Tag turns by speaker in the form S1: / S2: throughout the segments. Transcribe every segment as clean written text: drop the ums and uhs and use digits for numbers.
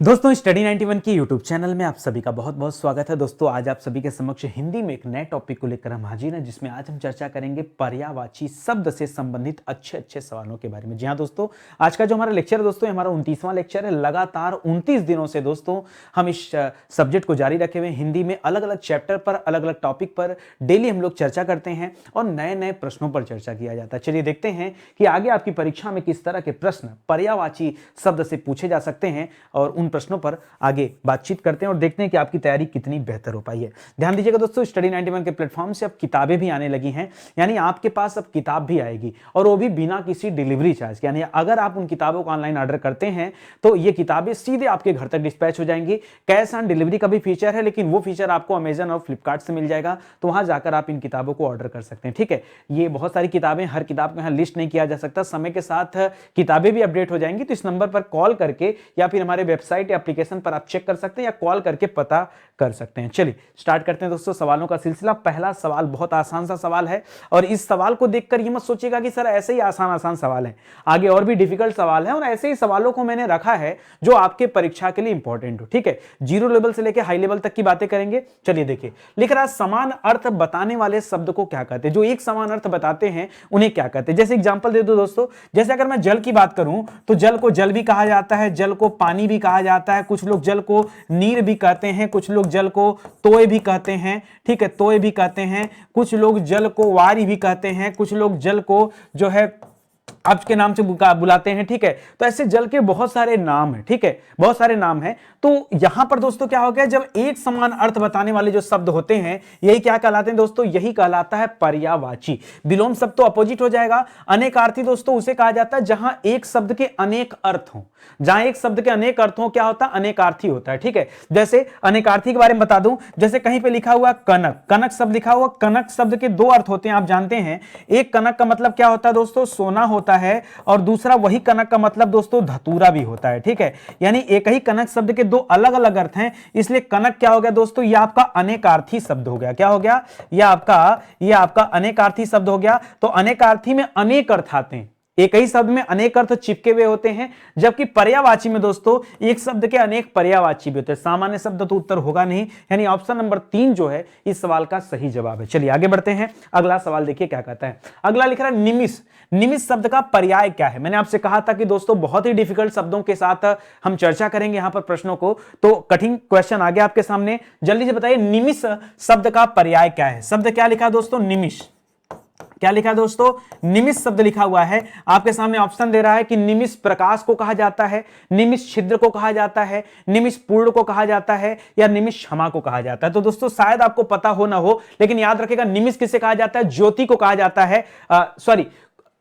S1: दोस्तों स्टडी 91 की YouTube channel में आप सभी का बहुत बहुत स्वागत है। दोस्तों आज आप सभी के समक्ष हिंदी में एक नए टॉपिक को लेकर हम हाजिर हैं, जिसमें आज हम चर्चा करेंगे पर्यायवाची शब्द से संबंधित अच्छे अच्छे सवालों के बारे में। जी हाँ दोस्तों, आज का जो हमारा लेक्चर है दोस्तों, हमारा 29वां लेक्चर है। लगातार 29 दिनों से दोस्तों हम इस सब्जेक्ट को जारी रखे हुए हिंदी में अलग अलग चैप्टर पर, अलग अलग टॉपिक पर डेली हम लोग चर्चा करते हैं और नए नए प्रश्नों पर चर्चा किया जाता है। चलिए देखते हैं कि आगे आपकी परीक्षा में किस तरह के प्रश्न पर्यायवाची शब्द से पूछे जा सकते हैं और उन प्रश्नों पर आगे बातचीत करते हैं और देखते हैं कि आपकी तैयारी कितनी बेहतर हो पाई है। ध्यान दीजिएगा दोस्तों, स्टडी 91 के प्लेटफॉर्म से अब किताबें भी आने लगी हैं, यानी आपके पास अब किताब भी आएगी और वो भी बिना किसी डिलीवरी चार्ज के। यानी अगर आप उन किताबों को ऑनलाइन ऑर्डर करते हैं तो ये किताबें सीधे आपके घर तक डिस्पैच हो जाएंगी। कैश ऑन डिलीवरी का भी फीचर है, लेकिन वो फीचर आपको अमेजन और फ्लिपकार्ट से मिल जाएगा, तो वहां जाकर आप इन किताबों को ऑर्डर कर सकते हैं। ठीक है, ये बहुत सारी किताबें, हर किताब को यहाँ लिस्ट नहीं किया जा सकता, समय के साथ किताबें भी अपडेट हो जाएंगी। तो इस नंबर पर कॉल करके या फिर हमारे वेबसाइट या एप्लीकेशन पर आप चेक कर सकते हैं या कॉल करके पता कर सकते हैं। चलिए स्टार्ट करते हैं दोस्तों सवालों का सिलसिला। पहला सवाल बहुत आसान सा सवाल है और इस सवाल को देखकर ये मत सोचिएगा कि सर ऐसे ही आसान आसान सवाल है, आगे और भी डिफिकल्ट सवाल है और ऐसे ही सवालों को मैंने रखा है जो आपके परीक्षा के लिए इंपॉर्टेंट हो। ठीक है, जीरो लेवल से लेकर हाई लेवल तक की बातें करेंगे। चलिए देखिए, लिख रहा समान अर्थ बताने वाले शब्द को क्या कहते हैं? जो एक समान अर्थ बताते हैं उन्हें क्या कहते हैं? जैसे एग्जांपल दे दो दोस्तों, जैसे अगर मैं जल की बात करूं तो जल को जल भी कहा जाता है, जल को पानी भी कहा जाता है, कुछ लोग जल को नीर भी कहते हैं, कुछ लोग जल को तोय भी कहते हैं। ठीक है, तोय भी कहते हैं, कुछ लोग जल को वारी भी कहते हैं, कुछ लोग जल को जो है अब्ज के नाम से बुलाते हैं। ठीक है, तो ऐसे जल के बहुत सारे नाम हैं। ठीक है, बहुत सारे नाम हैं। तो यहां पर दोस्तों क्या हो गया, जब एक समान अर्थ बताने वाले जो शब्द होते हैं यही क्या कहलाते हैं दोस्तों? यही कहलाता है पर्यायवाची। विलोम शब्द तो अपोजिट हो जाएगा। अनेकार्थी दोस्तों उसे कहा जाता है जहां एक शब्द के अनेक अर्थ हों। जहां एक शब्द के अनेक अर्थ हों क्या होता है? अनेकार्थी होता है। ठीक है, जैसे अनेकार्थी के बारे में बता दूं, जैसे कहीं पे लिखा हुआ कनक, कनक शब्द लिखा हुआ, कनक शब्द के दो अर्थ होते हैं, आप जानते हैं। एक कनक का मतलब क्या होता है दोस्तों? सोना होता है, और दूसरा वही कनक का मतलब दोस्तों धतूरा भी होता है। ठीक है, यानी एक ही कनक शब्द के दो अलग अलग अर्थ हैं, इसलिए कनक क्या हो गया दोस्तों? ये आपका अनेकार्थी शब्द हो गया। क्या हो गया? ये आपका अनेकार्थी शब्द हो गया। तो अनेकार्थी में अनेक अर्थ आते हैं, एक ही शब्द में अनेक अर्थ चिपके हुए होते हैं, जबकि पर्यायवाची में दोस्तों एक शब्द के अनेक पर्यायवाची भी होते हैं। सामान्य शब्द तो उत्तर होगा नहीं, यानी ऑप्शन नंबर 3 जो है इस सवाल का सही जवाब है। चलिए आगे बढ़ते हैं, अगला सवाल देखिए क्या कहता है। अगला लिख रहा है निमिष। निमिष शब्द का पर्याय क्या है? मैंने आपसे कहा था कि दोस्तों बहुत ही डिफिकल्ट शब्दों के साथ हम चर्चा करेंगे यहां पर प्रश्नों को, तो कठिन क्वेश्चन आ गया आपके सामने। जल्दी से बताइए निमिष शब्द का पर्याय क्या है? शब्द क्या लिखा दोस्तों? निमिष। क्या लिखा दोस्तों? निमिष शब्द लिखा हुआ है। आपके सामने ऑप्शन दे रहा है कि निमिष प्रकाश को कहा जाता है, निमिष छिद्र को कहा जाता है, निमिष पूर्ण को कहा जाता है, या निमिष क्षमा को कहा जाता है। तो दोस्तों शायद आपको पता हो ना हो, लेकिन याद रखिएगा निमिष किसे कहा जाता है? ज्योति को कहा जाता है। सॉरी,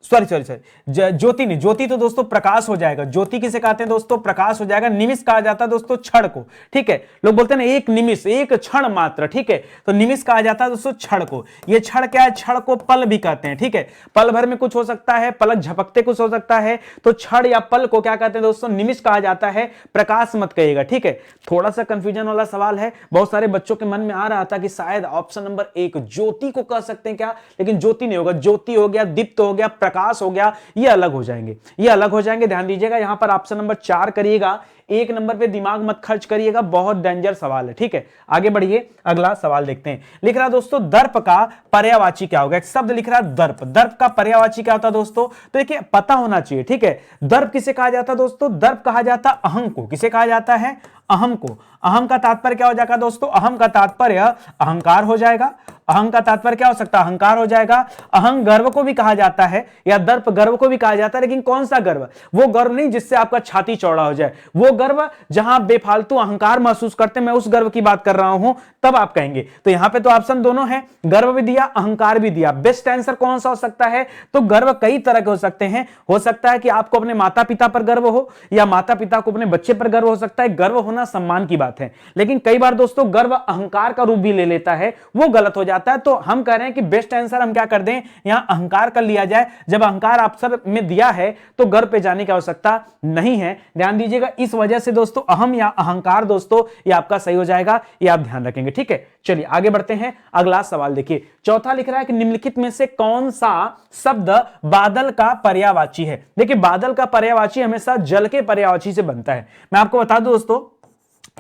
S1: ज्योति नहीं, ज्योति तो दोस्तों प्रकाश हो जाएगा। ज्योति किसे कहते हैं दोस्तों? प्रकाश हो जाएगा। निमिष कहा जाता है दोस्तों क्षण को। ठीक है, लोग बोलते हैं ना एक निमिष, एक क्षण मात्र। ठीक है, तो निमिष कहा जाता है दोस्तों क्षण को। ये क्षण क्या है? क्षण को पल भी कहते हैं। ठीक है, पल भर में कुछ हो सकता है, पलक झपकते कुछ हो सकता है, तो क्षण या पल को क्या कहते हैं दोस्तों? निमिष कहा जाता है। प्रकाश मत कहिएगा। ठीक है, थोड़ा सा कंफ्यूजन वाला सवाल है, बहुत सारे बच्चों के मन में आ रहा था कि शायद ऑप्शन नंबर 1 ज्योति को कह सकते हैं क्या, लेकिन ज्योति नहीं होगा। ज्योति हो गया, दीप्त हो गया, प्रकाश हो गया, ये अलग हो जाएंगे, ये अलग हो जाएंगे। ध्यान दीजिएगा, यहां पर ऑप्शन नंबर 4 करिएगा, एक नंबर पे दिमाग मत खर्च करिएगा, बहुत डेंजर सवाल है। ठीक है, आगे बढ़िए, अगला सवाल देखते हैं। लिख रहा दोस्तों दर्प का पर्यायवाची क्या होगा? एक शब्द लिख रहा है दर्प। दर्प का पर्यायवाची क्या होता है दोस्तों? तो देखिए पता होना चाहिए। ठीक है, दर्प किसे कहा जाता है दोस्तों? दर्प कहा जाता है अहम को। किसे कहा जाता है? अहम को। अहम का तात्पर्य क्या हो जाएगा दोस्तों? अहम का तात्पर्य अहंकार हो जाएगा। अहम का तात्पर्य क्या हो सकता है? अहंकार हो जाएगा। अहं गर्व को भी कहा जाता है, या दर्प गर्व को भी कहा जाता है, लेकिन कौन सा गर्व? वो गर्व नहीं जिससे आपका छाती चौड़ा हो जाए, वो गर्व जहां आप बेफालतू अहंकार महसूस करते हैं, मैं उस गर्व की बात कर रहा हूं, तब आप कहेंगे। तो यहां पे तो ऑप्शन दोनों है, गर्व भी दिया, अहंकार भी दिया। बेस्ट आंसर कौन सा हो सकता है? तो गर्व कई तरह के हो सकते हैं। हो सकता है कि आपको अपने माता पिता पर गर्व हो, या माता पिता को अपने बच्चे पर गर्व हो सकता है। गर्व होना सम्मान की बात है, लेकिन कई बार दोस्तों गर्व अहंकार का रूप भी ले लेता है, वो गलत हो जाता जाता है। तो हम कह रहे हैं कि बेस्ट आंसर हम क्या कर दें, यहां अहंकार कर लिया जाए। जब अहंकार ऑप्शन में दिया है तो गर्व पे जाने की आवश्यकता नहीं है, ध्यान दीजिएगा। इस वजह से दोस्तों अहम या अहंकार दोस्तों ये आपका सही हो जाएगा, ये आप ध्यान रखेंगे, ठीक है। चलिए आगे बढ़ते हैं, अगला सवाल देखिए। चौथा लिख रहा है कि निम्नलिखित में से कौन सा शब्द बादल का पर्यायवाची है। देखिए बादल का पर्यायवाची हमेशा जल के पर्यायवाची से बनता है। मैं आपको बता दूं दोस्तों,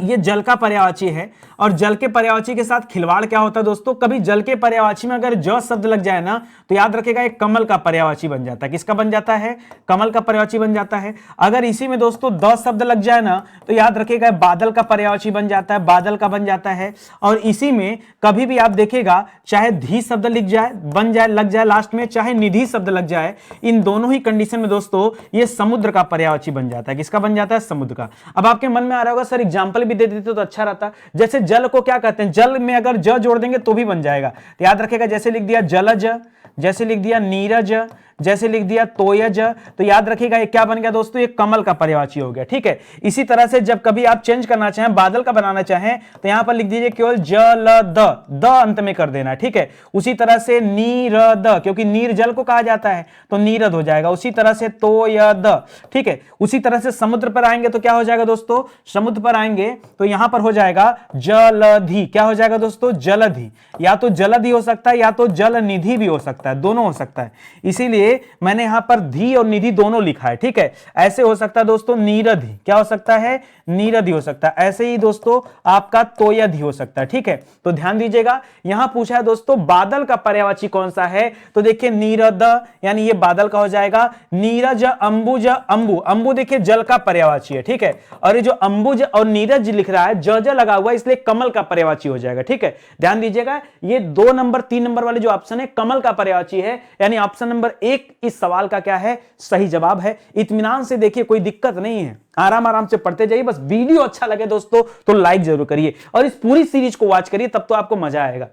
S1: ये जल का पर्यायवाची है और जल के पर्यायवाची के साथ खिलवाड़ क्या होता है दोस्तों, कभी जल के पर्यायवाची में अगर ज शब्द लग जाए ना तो याद रखेगा एक कमल का पर्यायवाची बन जाता है। किसका बन जाता है, कमल का पर्यायवाची बन जाता है। अगर इसी में दोस्तों द शब्द लग जाए ना तो याद रखेगा बादल का पर्यायवाची बन जाता है, बादल का बन जाता है। और इसी में कभी भी आप देखेगा चाहे धी शब्द लिख जाए, बन जाए, लग जाए लास्ट में, चाहे निधि शब्द लग जाए, इन दोनों ही कंडीशन में दोस्तों ये समुद्र का पर्यायवाची बन जाता है। किसका बन जाता है, समुद्र का। अब आपके मन में आ रहा होगा सर एग्जाम्पल भी दे देते तो अच्छा रहता। जैसे जल को क्या कहते हैं, जल में अगर ज जोड़ देंगे तो भी बन जाएगा। तो याद रखेगा जैसे लिख दिया जलज, जैसे लिख दिया नीरज, जैसे लिख दिया तोयज, तो याद रखिएगा ये क्या बन गया दोस्तों, ये कमल का पर्यायवाची हो गया, ठीक है। इसी तरह से जब कभी आप चेंज करना चाहें, बादल का बनाना चाहें, तो यहां पर लिख दीजिए केवल जल द अंत में कर देना, ठीक है। उसी तरह से नीरद, क्योंकि नीर जल को कहा जाता है तो नीरद हो जाएगा। उसी तरह से तोयद, ठीक है। उसी तरह से समुद्र पर आएंगे तो क्या हो जाएगा दोस्तों, समुद्र पर आएंगे तो यहां पर हो जाएगा जलधि। क्या हो जाएगा दोस्तों, जलधि। या तो जलधि हो सकता है या तो जल निधि भी हो सकता है, दोनों हो सकता है। इसीलिए मैंने यहां पर धी और निधि दोनों लिखा है, ठीक है। ऐसे हो सकता है दोस्तों नीरधि, क्या हो सकता है, नीरधि हो सकता है। ऐसे ही दोस्तों आपका तोयधि हो सकता है, ठीक है। तो ध्यान दीजिएगा, यहां पूछा है दोस्तों बादल का पर्यायवाची कौन सा है, तो देखिए नीरद यानी ये बादल का हो जाएगा। नीरज, अंबुज, अंबु, अंबु देखिए जल का पर्यायवाची है, ठीक है। और ये जो अंबुज और नीरज लिख रहा है ज लगा हुआ इसलिए कमल का पर्यायवाची हो जाएगा, ठीक है। ध्यान दीजिएगा ये 2 नंबर 3 नंबर वाले जो ऑप्शन है कमल का पर्यायवाची है, यानी ऑप्शन नंबर 1 इस सवाल का क्या है, सही जवाब है। इत्मीनान से देखिए, कोई दिक्कत नहीं है, आराम आराम से पढ़ते जाइए। बस वीडियो अच्छा लगे दोस्तों तो लाइक जरूर करिए और इस पूरी सीरीज को वॉच करिए, तब तो आपको मजा आएगा।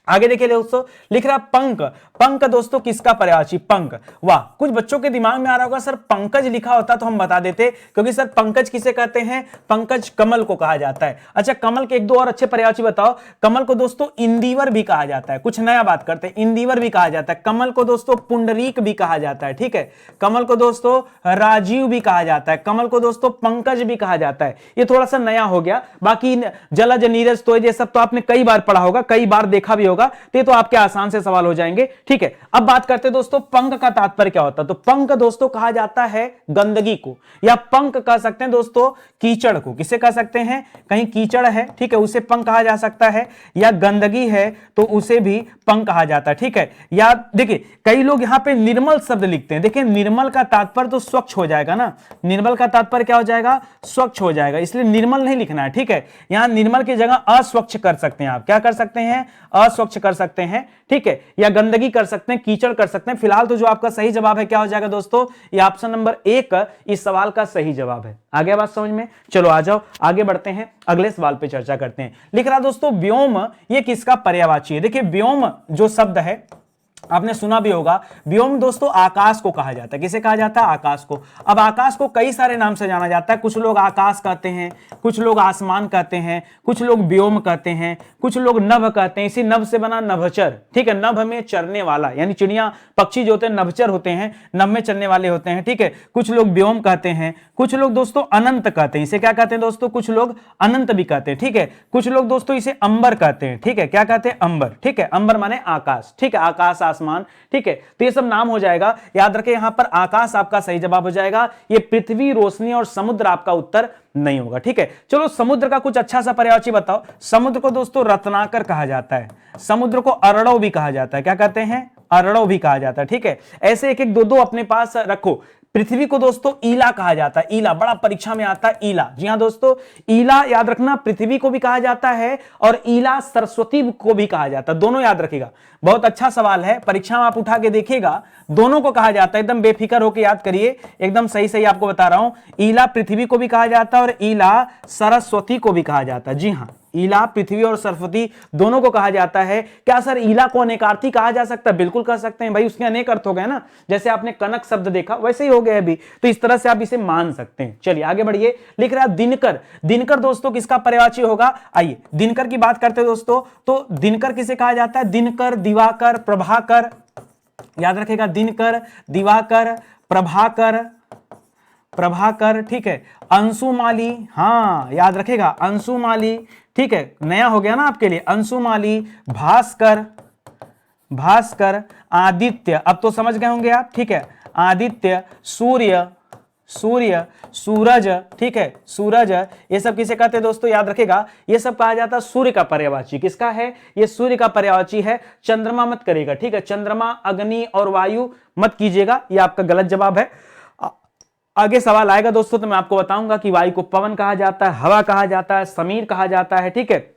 S1: आगे देखिए दोस्तों, लिख रहा पंक। पंक दोस्तों किसका पर्यायवाची, पंक। वाह, कुछ बच्चों के दिमाग में आ रहा होगा सर पंकज लिखा होता तो हम बता देते, क्योंकि सर पंकज किसे कहते हैं, पंकज कमल को कहा जाता है। अच्छा कमल के 1-2 और अच्छे पर्यायवाची बताओ। कमल को दोस्तों इंदिवर भी कहा जाता है, कुछ नया बात करते हैं, इंदिवर भी कहा जाता है। कमल को दोस्तों पुंडरीक भी कहा जाता है, ठीक है। कमल को दोस्तों राजीव भी कहा जाता है, कमल को दोस्तों पंकज भी कहा जाता है। ये थोड़ा सा नया हो गया, बाकी जलज, नीरज, तोयज ये सब तो आपने कई बार पढ़ा होगा, कई बार देखा भी होगा, तो ये तो आपके आसान से सवाल हो जाएंगे, ठीक है। अब बात करते हैं दोस्तों पंक का तात्पर्य क्या होता है। तो पंक दोस्तों कहा जाता है गंदगी को, या पंक कह सकते हैं दोस्तों कीचड़ को। किसे कह सकते हैं, कहीं कीचड़ है, ठीक है, उसे पंक कहा जा सकता है, या गंदगी है तो उसे भी पंक कहा जाता है, ठीक है। या देखिए कई लोग यहां पे निर्मल शब्द लिखते हैं, देखिए निर्मल का तात्पर्य तो स्वच्छ हो जाएगा ना, निर्मल का तात्पर्य क्या हो जाएगा, स्वच्छ हो जाएगा, इसलिए निर्मल नहीं लिखना है, ठीक है। यहां निर्मल की जगह अस्वच्छ कर सकते हैं आप, क्या कर सकते हैं, अस्वच्छ कर सकते हैं, ठीक है। या गंदगी कर सकते हैं, कीचड़ कर सकते हैं। फिलहाल तो जो आपका सही जवाब है क्या हो जाएगा दोस्तों, ये ऑप्शन नंबर 1 इस सवाल का सही जवाब है। आगे बात समझ में, चलो आ जाओ आगे बढ़ते हैं, अगले सवाल पे चर्चा करते हैं। लिख रहा दोस्तों व्योम, ये किसका पर्यायवाची है। देखिए व्योम जो शब्द है आपने सुना भी होगा, व्योम दोस्तों आकाश को कहा जाता है। किसे कहा जाता है, आकाश को। अब आकाश को कई सारे नाम से जाना जाता है, कुछ लोग आकाश कहते हैं, कुछ लोग आसमान कहते हैं, कुछ लोग व्योम कहते हैं, कुछ लोग नभ कहते हैं। इसी नभ से बना नभचर, ठीक है। नभ में चरने वाला, यानी चिड़िया पक्षी जो होते हैं नभचर होते हैं, नभ में चलने वाले होते हैं, ठीक है। कुछ लोग व्योम कहते हैं, कुछ लोग दोस्तों अनंत कहते हैं। इसे क्या कहते हैं दोस्तों, कुछ लोग अनंत भी कहते हैं, ठीक है। कुछ लोग दोस्तों इसे अंबर कहते हैं, ठीक है। क्या कहते हैं, अंबर, ठीक है। अंबर माने आकाश, ठीक है, आकाश आसमान, ठीक है। तो ये सब नाम हो जाएगा, याद रखें यहां पर आकाश आपका सही जवाब हो जाएगा। ये पृथ्वी, रोशनी और समुद्र आपका उत्तर नहीं होगा, ठीक है। चलो समुद्र का कुछ अच्छा सा पर्यायवाची बताओ। समुद्र को दोस्तों रत्नाकर कहा जाता है, समुद्र को अरड़व भी कहा जाता है। क्या कहते हैं, अरड़व भी कहा जाता है, ठीक है। ऐसे एक एक दो अपने पास रखो। पृथ्वी को दोस्तों ईला कहा जाता है, ईला बड़ा परीक्षा में आता है, ईला। जी हां दोस्तों, ईला याद रखना, पृथ्वी को भी कहा जाता है और ईला सरस्वती को भी कहा जाता है, दोनों याद रखिएगा। बहुत अच्छा सवाल है, परीक्षा में आप उठा के देखिएगा, दोनों को कहा जाता है। एकदम बेफिक्र होकर याद करिए, एकदम सही सही आपको बता रहा हूं। ईला पृथ्वी को भी कहा जाता है और ईला सरस्वती को भी कहा जाता है, जी हां। ईला, पृथ्वी और सरस्वती दोनों को कहा जाता है। क्या सर ईला को अनेकार्थी कहा जा सकता है? बिल्कुल कह सकते हैं भाई, उसके अनेक अर्थ हो गए ना, जैसे आपने कनक शब्द देखा वैसे ही हो गया अभी, तो इस तरह से आप इसे मान सकते हैं। चलिए आगे बढ़िए, लिख रहा है दिनकर। दिनकर दोस्तों किसका पर्यायवाची होगा? आइए दिनकर की बात करते हैं दोस्तों, तो दिनकर किसे कहा जाता है? दिनकर, दिवाकर, प्रभाकर, याद रखेगा, दिनकर, दिवाकर, प्रभाकर, प्रभाकर, ठीक है, अंशुमाली, हाँ याद रखेगा, अंशुमाली, ठीक है, नया हो गया ना आपके लिए, अंशुमाली, भास्कर, भास्कर, आदित्य, अब तो समझ गए होंगे आप, ठीक है, आदित्य, सूर्य, सूर्य, सूरज, ठीक है, सूरज, ये सब किसे कहते हैं दोस्तों? याद रखेगा, ये सब कहा जाता है सूर्य का पर्यायवाची। किसका है? ये सूर्य का पर्यायवाची है। चंद्रमा मत करेगा, ठीक है, चंद्रमा, अग्नि और वायु मत कीजिएगा, ये आपका गलत जवाब है। आगे सवाल आएगा दोस्तों तो मैं आपको बताऊंगा कि वायु को पवन कहा जाता है, हवा कहा जाता है, समीर कहा जाता है, ठीक है,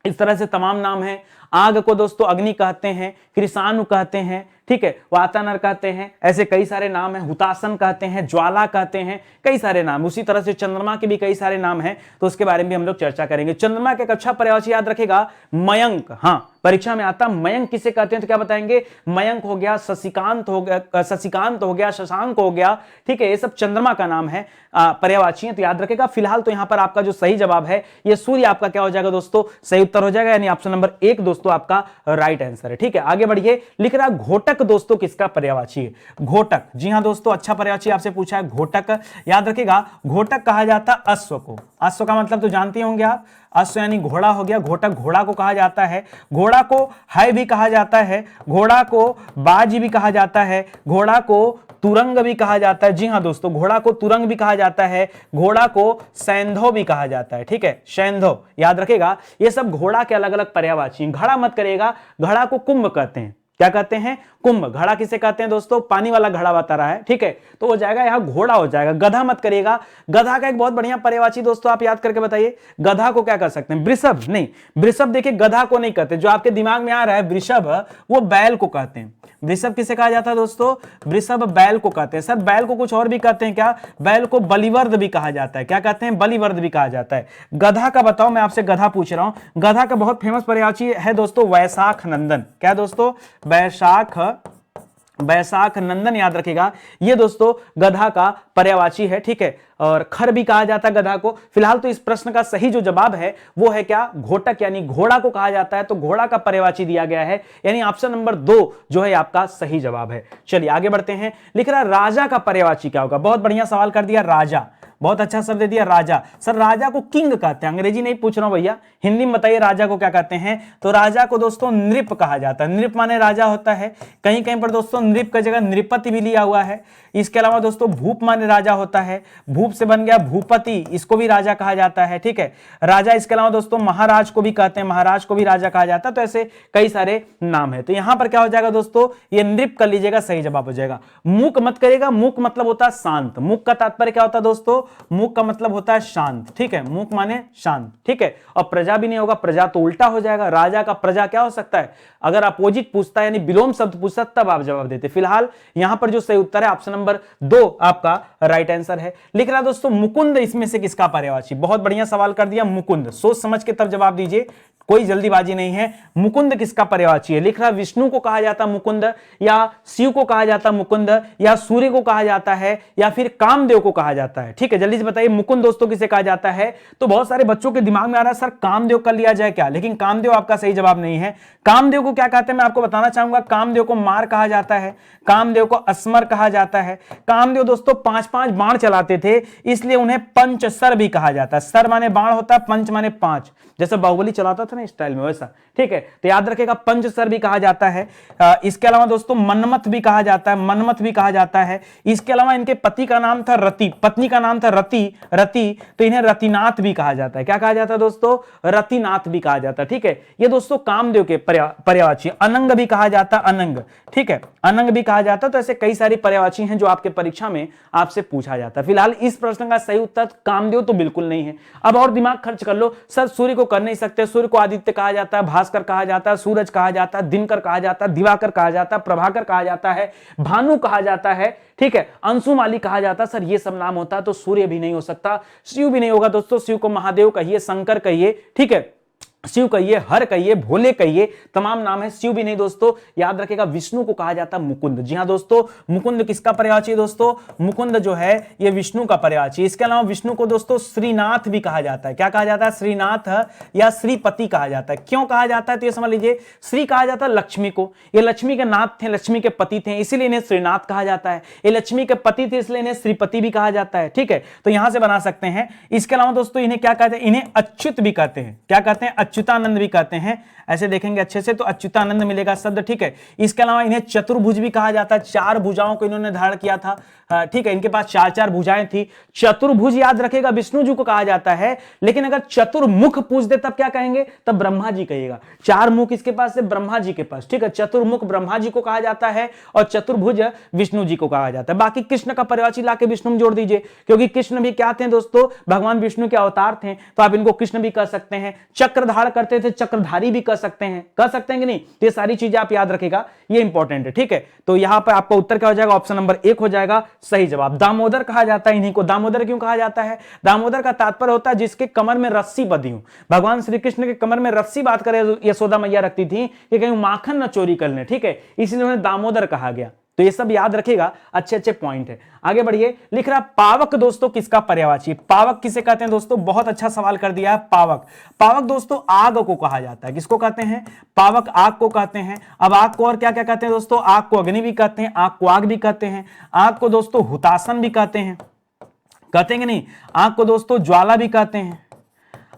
S1: इस तरह से तमाम नाम हैं। आग को दोस्तों अग्नि कहते हैं, कृषाणु कहते हैं, ठीक है, वातानर कहते हैं, ऐसे कई सारे नाम हैं, हुतासन कहते हैं, ज्वाला कहते हैं, कई सारे नाम। उसी तरह से चंद्रमा के भी कई सारे नाम हैं, तो उसके बारे में भी हम लोग चर्चा करेंगे। चंद्रमा के अच्छा पर्यायवाची याद रखेगा, मयंक, हाँ परीक्षा में आता, मयंक किसे कहते हैं तो क्या बताएंगे? मयंक हो गया, शशिकांत हो गया, शशिकांत हो गया, शशांक हो गया, ठीक है, ये सब चंद्रमा का नाम है, पर्यायवाची है, तो याद रखेगा। फिलहाल तो यहां पर आपका जो सही जवाब है ये सूर्य आपका क्या हो जाएगा दोस्तों? सही उत्तर हो जाएगा, यानी ऑप्शन नंबर 1 दोस्तों आपका राइट आंसर है, ठीक है। आगे बढ़िए, लिख रहा घोटक दोस्तों किसका पर्यायवाची है? घोटक, जी हां दोस्तों, अच्छा पर्यायवाची आपसे पूछा है घोटक, याद रखेगा, घोटक कहा जाता अश्व को। अश्व का मतलब तो जानते होंगे आप, अश्व यानी घोड़ा हो गया, घोटक घोड़ा को कहा जाता है, घोड़ा को है भी कहा जाता है, घोड़ा को बाज भी कहा जाता है, घोड़ा को तुरंग भी कहा जाता है। जी हां दोस्तों, घोड़ा को तुरंग भी कहा जाता है, घोड़ा को सैंधव भी कहा जाता है, ठीक है, सैंधव, याद रखेगा। ये सब घोड़ा के अलग अलग पर्यायवाची। घड़ा मत करेगा, घड़ा को कुंभ कहते हैं। क्या कहते हैं? कुंभ। घड़ा किसे कहते हैं दोस्तों? पानी वाला घड़ा बता रहा है, ठीक है, तो हो जाएगा यहां घोड़ा हो जाएगा। गधा मत करिएगा, गधा का एक बहुत बढ़िया पर्यायवाची दोस्तों आप याद करके बताइए, गधा को क्या कर सकते हैं? वृषभ नहीं, वृषभ देखिए गधा को नहीं कहते, जो आपके दिमाग में आ रहा है वृषभ, वो बैल को कहते हैं। वृषभ किसे कहा जाता है दोस्तों? वृषभ बैल को कहते हैं। सर बैल को कुछ और भी कहते हैं क्या? बैल को बलिवर्द भी कहा जाता है। क्या कहते हैं? बलिवर्द भी कहा जाता है। गधा का बताओ, मैं आपसे गधा पूछ रहा हूं। गधा का बहुत फेमस पर्यायवाची है दोस्तों वैशाख नंदन। क्या दोस्तों? वैशाख नंदन, याद रखेगा, ये दोस्तों गधा का पर्यायवाची है, ठीक है, और खर भी कहा जाता है गधा को। फिलहाल तो इस प्रश्न का सही जो जवाब है वो है क्या? घोटक, यानी घोड़ा को कहा जाता है, तो घोड़ा का पर्यायवाची दिया गया है, यानी ऑप्शन नंबर 2 जो है आपका सही जवाब है। चलिए आगे बढ़ते हैं, लिख रहा राजा का पर्यायवाची क्या होगा? बहुत बढ़िया सवाल कर दिया, राजा, बहुत अच्छा शब्द दे दिया राजा। सर राजा को किंग कहते हैं, अंग्रेजी नहीं पूछ रहा हूं भैया, हिंदी में बताइए राजा को क्या कहते हैं? तो राजा को दोस्तों नृप कहा जाता है। नृप माने राजा होता है, कहीं कहीं पर दोस्तों नृप की जगह नृपति भी लिया हुआ है। इसके अलावा दोस्तों भूप माने राजा होता है, भूप से बन गया भूपति, इसको भी राजा कहा जाता है, ठीक है, राजा। इसके अलावा दोस्तों महाराज को भी कहते हैं, महाराज को भी राजा कहा जाता है। तो ऐसे कई सारे नाम है, तो यहां पर क्या हो जाएगा दोस्तों? ये नृप कर लीजिएगा, सही जवाब हो जाएगा। मूक मत करेगा, मूक मतलब होता है शांत। मूक का तात्पर्य क्या होता है दोस्तों? मूक का मतलब होता है शांत, ठीक है, मूक माने शांत, ठीक है। और प्रजा भी नहीं होगा, प्रजा तो उल्टा हो जाएगा, राजा का प्रजा क्या हो सकता है? अगर अपोजिट पूछता है, यानी विलोम शब्द पूछता तब आप जवाब देते। फिलहाल यहां पर जो सही उत्तर है ऑप्शन नंबर 2 आपका राइट आंसर है। लिख रहा दोस्तों मुकुंद इसमें से किसका पर्यायवाची? बहुत बढ़िया सवाल कर दिया, मुकुंद। सोच समझ के तब जवाब दीजिए, कोई जल्दीबाजी नहीं है। मुकुंद किसका पर्यायवाची है? लिख रहा विष्णु को कहा जाता मुकुंद, या शिव को कहा जाता मुकुंद, या सूर्य को कहा जाता है, या फिर कामदेव को कहा जाता है, ठीक है, जल्दी से बताइए मुकुंद दोस्तों किसे कहा जाता है? तो बहुत सारे बच्चों के दिमाग में आ रहा है सर कामदेव कर लिया जाए क्या, लेकिन कामदेव आपका सही जवाब नहीं है। कामदेव को क्या कहते हैं मैं आपको बताना चाहूंगा। कामदेव को मार कहा जाता है, कामदेव को अस्मर कहा जाता है। कामदेव दोस्तों 5-5 बाण चलाते थे, इसलिए उन्हें पंचसर भी कहा जाता है। सर माने बाण होता है, पंच माने 5, जैसे बाहुबली चलाता था ना स्टाइल में वैसा, ठीक है, तो याद रखेगा पंचसर भी कहा जाता है। इसके अलावा दोस्तों मनमथ भी कहा जाता है, मनमथ भी कहा जाता है। इसके अलावा इनके पति का नाम था रति, पत्नी का नाम था रति, तो इन्हें रतिनाथ भी कहा जाता है। क्या कहा जाता है दोस्तों? रतिनाथ भी कहा जाता है, ठीक है। ये दोस्तों कामदेव के पर्यायवाची। अनंग भी कहा जाता, अनंग, ठीक है, अनंग भी कहा जाता। तो ऐसे कई सारी पर्यायवाची हैं जो आपके परीक्षा में आपसे पूछा जाता है। फिलहाल इस प्रश्न का सही उत्तर कामदेव तो बिल्कुल नहीं है। अब और दिमाग खर्च कर लो, सर सूर्य को कर नहीं सकते, सूर्य को आदित्य कहा जाता है, भास्कर कहा जाता है, सूरज कहा जाता है, दिनकर कहा जाता है, दिवाकर कहा जाता है, प्रभाकर कहा जाता है, भानु कहा जाता है, ठीक है, अंशुमाली कहा जाता है। सर ये सब नाम होता है तो सूर्य भी नहीं हो सकता, शिव भी नहीं होगा दोस्तों, शिव को महादेव कहिए, शंकर कहिए, ठीक है, शिव कहिए, हर कहिए, भोले कहिए, तमाम नाम है। शिव भी नहीं दोस्तों, याद रखेगा विष्णु को कहा जाता है मुकुंद। जी हाँ दोस्तों, मुकुंद किसका पर्यायवाची है दोस्तों? मुकुंद जो है ये विष्णु का पर्यायवाची। इसके अलावा विष्णु को दोस्तों श्रीनाथ भी कहा जाता है। क्या कहा जाता है? श्रीनाथ या श्रीपति कहा जाता है। क्यों कहा जाता है तो ये समझ लीजिए, श्री कहा जाता है लक्ष्मी को, ये लक्ष्मी के नाथ थे, लक्ष्मी के पति थे, इसीलिए इन्हें श्रीनाथ कहा जाता है। ये लक्ष्मी के पति थे इसलिए इन्हें श्रीपति भी कहा जाता है। ठीक है, तो यहां से बना सकते हैं। इसके अलावा दोस्तों इन्हें क्या कहते हैं? इन्हें अच्युत भी कहते हैं। क्या कहते हैं? अच्युतानंद भी कहते हैं। ऐसे देखेंगे अच्छे से तो अच्युतानंद मिलेगा शब्द। ठीक है, इसके अलावा इन्हें चतुर्भुज भी कहा जाता है। 4 भुजाओं को इन्होंने धारण किया था। ठीक है, इनके पास 4 भुजाएं थी। चतुर्भुज याद रखेगा विष्णु जी को कहा जाता है, लेकिन अगर चतुर्मुख पूछ दे तब क्या कहेंगे? तब ब्रह्मा जी कहिएगा। 4 मुख किसके पास है? ब्रह्मा जी के पास। ठीक है, चतुर्मुख ब्रह्मा जी को कहा जाता है और चतुर्भुज विष्णु जी को कहा जाता है। बाकी कृष्ण का पर्यायवाची लाके विष्णु में जोड़ दीजिए, क्योंकि कृष्ण भी क्या थे दोस्तों? भगवान विष्णु के अवतार थे, तो आप इनको कृष्ण भी कह सकते हैं। चक्रधार करते थे, चक्रधारी भी कह सकते हैं। कह सकते हैं कि नहीं? ये सारी चीजें आप याद रखेगा, ये इंपॉर्टेंट है। ठीक है, तो यहां पर आपका उत्तर क्या हो जाएगा? ऑप्शन नंबर 1 हो जाएगा सही जवाब। दामोदर कहा जाता है इन्हीं को। दामोदर क्यों कहा जाता है? दामोदर का तात्पर्य होता है जिसके कमर में रस्सी बंधी हो। भगवान श्री कृष्ण के कमर में रस्सी बात करें यशोदा मैया रखती थी कि कहीं माखन न चोरी कर ले। ठीक है, इसलिए उन्हें दामोदर कहा गया। तो ये सब याद रखेगा, अच्छे अच्छे पॉइंट है। आगे बढ़िए, लिख रहा पावक दोस्तों किसका पर्यायवाची? पावक किसे कहते हैं दोस्तों? बहुत अच्छा सवाल कर दिया है। पावक, पावक दोस्तों आग को कहा जाता है। किसको कहते हैं? पावक आग को कहते हैं। अब आग को और क्या क्या कहते हैं दोस्तों? आग को अग्नि भी कहते हैं, आग को आग भी कहते हैं, आग को दोस्तों हुतासन भी कहते हैं। कहते हैं कि नहीं? आग को दोस्तों ज्वाला भी कहते हैं,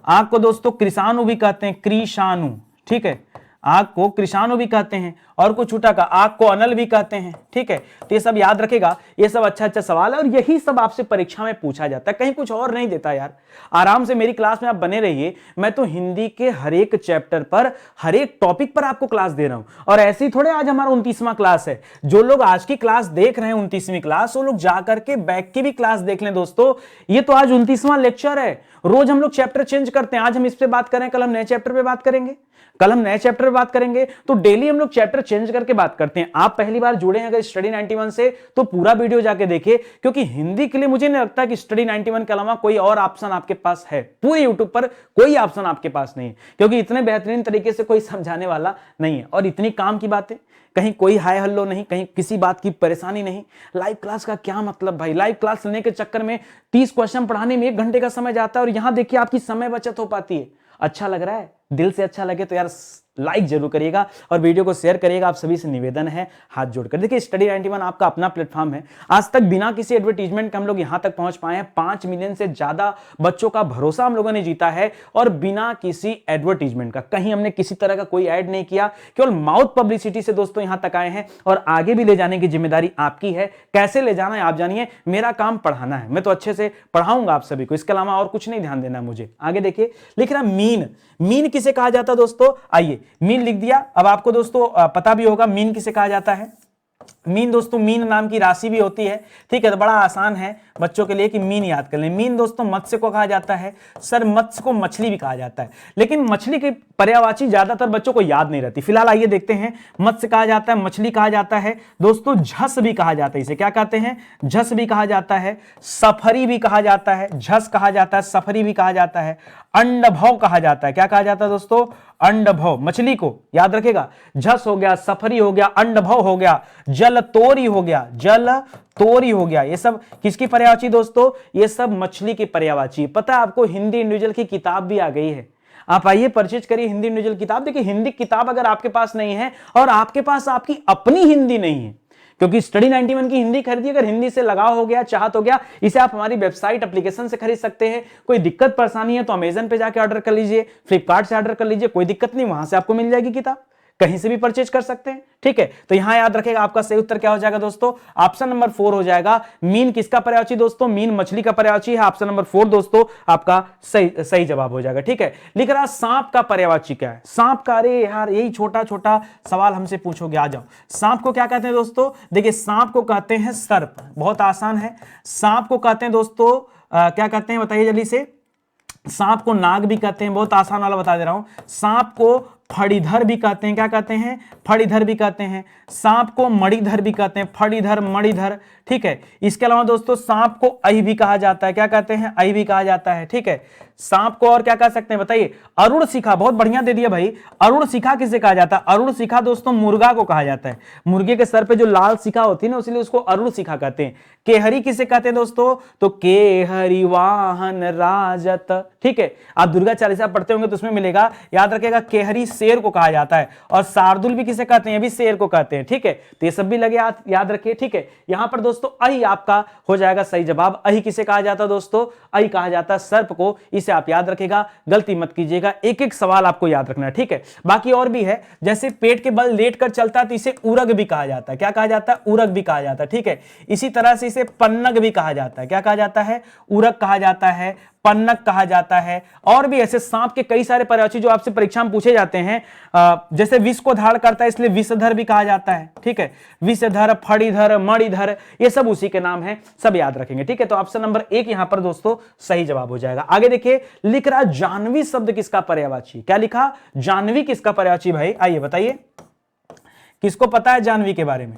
S1: आग को दोस्तों कृषाणु भी कहते हैं, कृषाणु। ठीक है, आग को कृषाणु भी कहते हैं, और कुछ छूटा का आग को अनल भी कहते हैं। ठीक है, तो ये सब याद रखेगा। ये सब अच्छा अच्छा सवाल है और यही सब आपसे परीक्षा में पूछा जाता है, कहीं कुछ और नहीं देता यार। आराम से मेरी क्लास में आप बने रहिए। मैं तो हिंदी के हर एक चैप्टर पर, हर एक टॉपिक पर आपको क्लास दे रहा हूं। और ऐसे ही थोड़े आज हमारा 29वां क्लास है। जो लोग आज की क्लास देख रहे हैं 29वीं क्लास, वो लोग जाकर के बैक की भी क्लास देख लें दोस्तों। ये तो आज 29वां लेक्चर है। रोज हम लोग चैप्टर चेंज करते हैं। आज हम इस पे बात करें, कल हम नए चैप्टर पे बात करेंगे, कल हम नए चैप्टर पे बात करेंगे। तो डेली हम लोग चैप्टर चेंज करके बात करते हैं। आप पहली बार जुड़े हैं अगर स्टडी 91 से, तो पूरा वीडियो जाके देखिए, क्योंकि हिंदी के लिए मुझे नहीं लगता कि स्टडी 91 के अलावा कोई और ऑप्शन आपके पास है। पूरे यूट्यूब पर कोई ऑप्शन आपके पास नहीं है, क्योंकि इतने बेहतरीन तरीके से कोई समझाने वाला नहीं है। और इतनी काम की बातें, कहीं कोई हाय हल्लो नहीं, कहीं किसी बात की परेशानी नहीं। लाइव क्लास का क्या मतलब भाई? लाइव क्लास लेने के चक्कर में 30 क्वेश्चन पढ़ाने में 1 घंटे का समय जाता है, और यहां देखिए आपकी समय बचत हो पाती है। अच्छा लग रहा है? दिल से अच्छा लगे तो यार लाइक जरूर करिएगा और वीडियो को शेयर करिएगा। आप सभी से निवेदन है हाथ जोड़कर। देखिए स्टडी 91 आपका अपना प्लेटफॉर्म है। आज तक बिना किसी एडवर्टीजमेंट के हम लोग यहां तक पहुंच पाए हैं। 5 मिलियन से ज्यादा बच्चों का भरोसा हम लोगों ने जीता है, और बिना किसी एडवर्टीजमेंट का। कहीं हमने किसी तरह का कोई ऐड नहीं किया, केवल माउथ पब्लिसिटी से दोस्तों यहां तक आए हैं। और आगे भी ले जाने की जिम्मेदारी आपकी है। कैसे ले जाना है आप जानिए, मेरा काम पढ़ाना है। मैं तो अच्छे से पढ़ाऊंगा आप सभी को, इसके अलावा और कुछ नहीं ध्यान देना मुझे। आगे देखिए, लिख रहा मीन। मीन किसे कहा जाता है दोस्तों? आइए, मीन लिख दिया। अब आपको दोस्तों पता भी होगा मीन किसे कहा जाता है। मीन दोस्तों, मीन नाम की राशि भी होती है। ठीक है, तो बड़ा आसान है बच्चों के लिए कि मीन याद कर लें। मीन दोस्तों मत्स्य को कहा जाता है। सर मत्स्य को मछली भी कहा जाता है, लेकिन मछली की पर्यायवाची ज्यादातर बच्चों को याद नहीं रहती। फिलहाल आइए देखते हैं। मत्स्य कहा जाता है, मछली कहा जाता है दोस्तों, झस भी कहा जाता है। इसे क्या कहते हैं? झस भी कहा जाता है, सफरी भी कहा जाता है, झस कहा जाता है, सफरी भी कहा जाता है, अंडभव कहा जाता है। क्या कहा जाता है दोस्तों? अंडभव। मछली को याद रखेगा, झस हो गया, सफरी हो गया, अंडभव हो गया, जल तोरी हो गया, जल तोरी हो गया। ये सब किसकी पर्यायवाची दोस्तों? ये सब मछली की पर्यायवाची। पता है आपको हिंदी इंडिविजुअल की किताब भी आ गई है। आप आइए परचेज करिए हिंदी इंडिविजुअल किताब। देखिए हिंदी किताब अगर आपके पास नहीं है और आपके पास आपकी अपनी हिंदी नहीं है, क्योंकि स्टडी 91 की हिंदी खरीदी, अगर हिंदी से लगाव हो गया, चाहत हो गया, इसे आप हमारी वेबसाइट एप्लीकेशन से खरीद सकते हैं। कोई दिक्कत परेशानी है तो अमेजन पे जाके ऑर्डर कर लीजिए, फ्लिपकार्ट से ऑर्डर कर लीजिए, कोई दिक्कत नहीं, वहां से आपको मिल जाएगी किताब। कहीं से भी परचेज कर सकते हैं। ठीक है, तो यहां याद रखेगा आपका सही उत्तर क्या हो जाएगा दोस्तों? ऑप्शन नंबर 4 हो जाएगा। मीन किसका पर्यायवाची दोस्तों? मीन मछली का पर्यायवाची है। ऑप्शन नंबर 4 दोस्तों आपका सही जवाब हो जाएगा। ठीक है, लिख रहा सांप का पर्यायवाची क्या है? सांप का, अरे यार यही छोटा छोटा सवाल हमसे पूछोगे, आ जाओ। सांप को क्या कहते हैं दोस्तों? देखिए सांप को कहते हैं सर्प। बहुत आसान है। सांप को कहते हैं दोस्तों क्या कहते हैं बताइए जल्दी से। सांप को नाग भी कहते हैं, बहुत आसान वाला बता दे रहा हूं। सांप को फणीधर भी कहते हैं। क्या कहते हैं? फणीधर भी कहते हैं। सांप को मणिधर भी कहते हैं, फणीधर, मणिधर। ठीक है, इसके अलावा दोस्तों सांप को अहि भी कहा जाता है। क्या कहते हैं? अहि भी कहा जाता है। ठीक है, सांप को और क्या कह सकते हैं बताइए? अरुण शिखा, बहुत बढ़िया दे दिया भाई। अरुण शिखा किसे कहा जाता है? अरुण शिखा दोस्तों मुर्गा को कहा जाता है। मुर्गे के सर पे जो लाल शिखा होती है ना, इसलिए उसको अरुण शिखा कहते हैं। केहरी किसे कहते हैं दोस्तों? तो केहरी वाहन राजत, ठीक है। आप दुर्गा चालीसा पढ़ते होंगे तो उसमें मिलेगा, याद रखिएगा, केहरी शेर को कहा जाता है। और शार्दुल भी किसे कहते हैं? भी शेर को कहते हैं, ठीक है। तो ये सब भी लगे याद रखिए, ठीक है। यहां पर दोस्तों अहि आपका हो जाएगा सही जवाब। अहि किसे कहा जाता है दोस्तों? अहि कहा जाता है सर्प को। इसे आप याद रखिएगा, गलती मत कीजिएगा, एक एक सवाल आपको याद रखना है, ठीक है। बाकी और भी है, जैसे पेट के बल लेट कर चलता है तो इसे उरग भी कहा जाता है। क्या कहा जाता है? उरग भी कहा जाता है, ठीक है। इसी तरह से इसे पन्नग भी कहा जाता है। क्या कहा जाता है? उरग कहा जाता है, पन्नग कहा जाता है। और भी ऐसे सांप के कई सारे पर्यायवाची जो आपसे परीक्षा में पूछे जाते हैं। जैसे विष को धारण करता है इसलिए विषधर भी कहा जाता है, ठीक है। विषधर, फणीधर, मणिधर, ये सब उसी के नाम है, सब याद रखेंगे, ठीक है। तो ऑप्शन नंबर 1 यहां पर दोस्तों सही जवाब हो जाएगा। आगे देखिए, लिख रहा जानवी शब्द किसका पर्यायवाची? क्या लिखा? जानवी किसका पर्यायवाची भाई? आइए बताइए, किसको पता है जानवी के बारे में?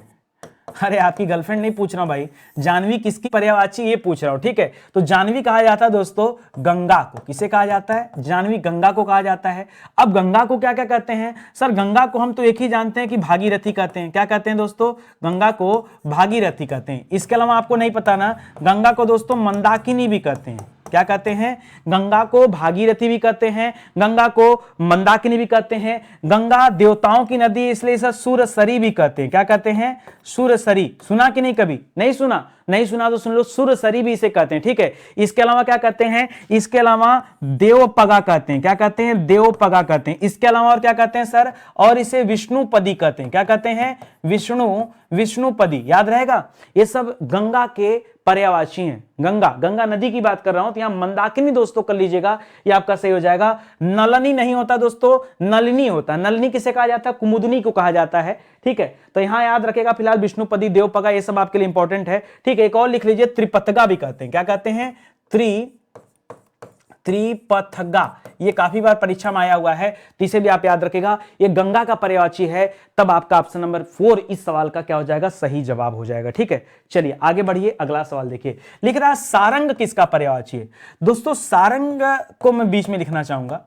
S1: अरे आपकी गर्लफ्रेंड नहीं पूछ रहा हूं भाई, जानवी किसकी पर्यायवाची ये पूछ रहा हूं, ठीक है। तो जानवी कहा जाता है दोस्तों गंगा को। किसे कहा जाता है? जानवी गंगा को कहा जाता है। अब गंगा को क्या क्या कहते हैं? सर गंगा को हम तो एक ही जानते हैं कि भागीरथी कहते हैं। क्या कहते हैं दोस्तों? गंगा को भागीरथी कहते हैं। इसके अलावा आपको नहीं पता ना, गंगा को दोस्तों मंदाकिनी भी कहते हैं। क्या कहते हैं? गंगा को भागीरथी भी कहते हैं, गंगा को मंदाकिनी भी कहते हैं। गंगा देवताओं की नदी है इसलिए इसे सुरसरी भी कहते हैं। क्या कहते हैं? सुरसरी। सुना कि नहीं? कभी नहीं सुना? नहीं सुना तो सुन लो, सुरसरी भी इसे कहते हैं, ठीक है। इसके अलावा क्या कहते हैं? इसके अलावा देवपगा कहते हैं। क्या कहते हैं? देवपगा कहते हैं। इसके अलावा और क्या कहते हैं सर? और इसे विष्णुपदी कहते हैं। क्या कहते हैं? विष्णुपदी। याद रहेगा, ये सब गंगा के पर्यायवाची हैं। गंगा नदी की बात कर रहा हूं, तो यहां मंदाकिनी दोस्तों कर लीजिएगा, ये आपका सही हो जाएगा। नलनी नहीं होता दोस्तों, नलिनी होता है। नलिनी किसे कहा जाता है? कुमुदनी को कहा जाता है, ठीक है। तो यहां याद रखेगा, फिलहाल विष्णुपदी, देवपगा, ये सब आपके लिए इंपॉर्टेंट है, ठीक है। एक और लिख लीजिए, त्रिपथगा भी कहते हैं। क्या कहते हैं? त्रिपथगा, ये काफी बार परीक्षा में आया हुआ है, तो इसे भी आप याद रखेगा, ये गंगा का पर्यायवाची है। तब आपका ऑप्शन नंबर 4 इस सवाल का क्या हो जाएगा? सही जवाब हो जाएगा, ठीक है। चलिए आगे बढ़िए, अगला सवाल देखिए। लिख रहा है सारंग किसका पर्यायवाची है? दोस्तों सारंग को मैं बीच में लिखना चाहूंगा,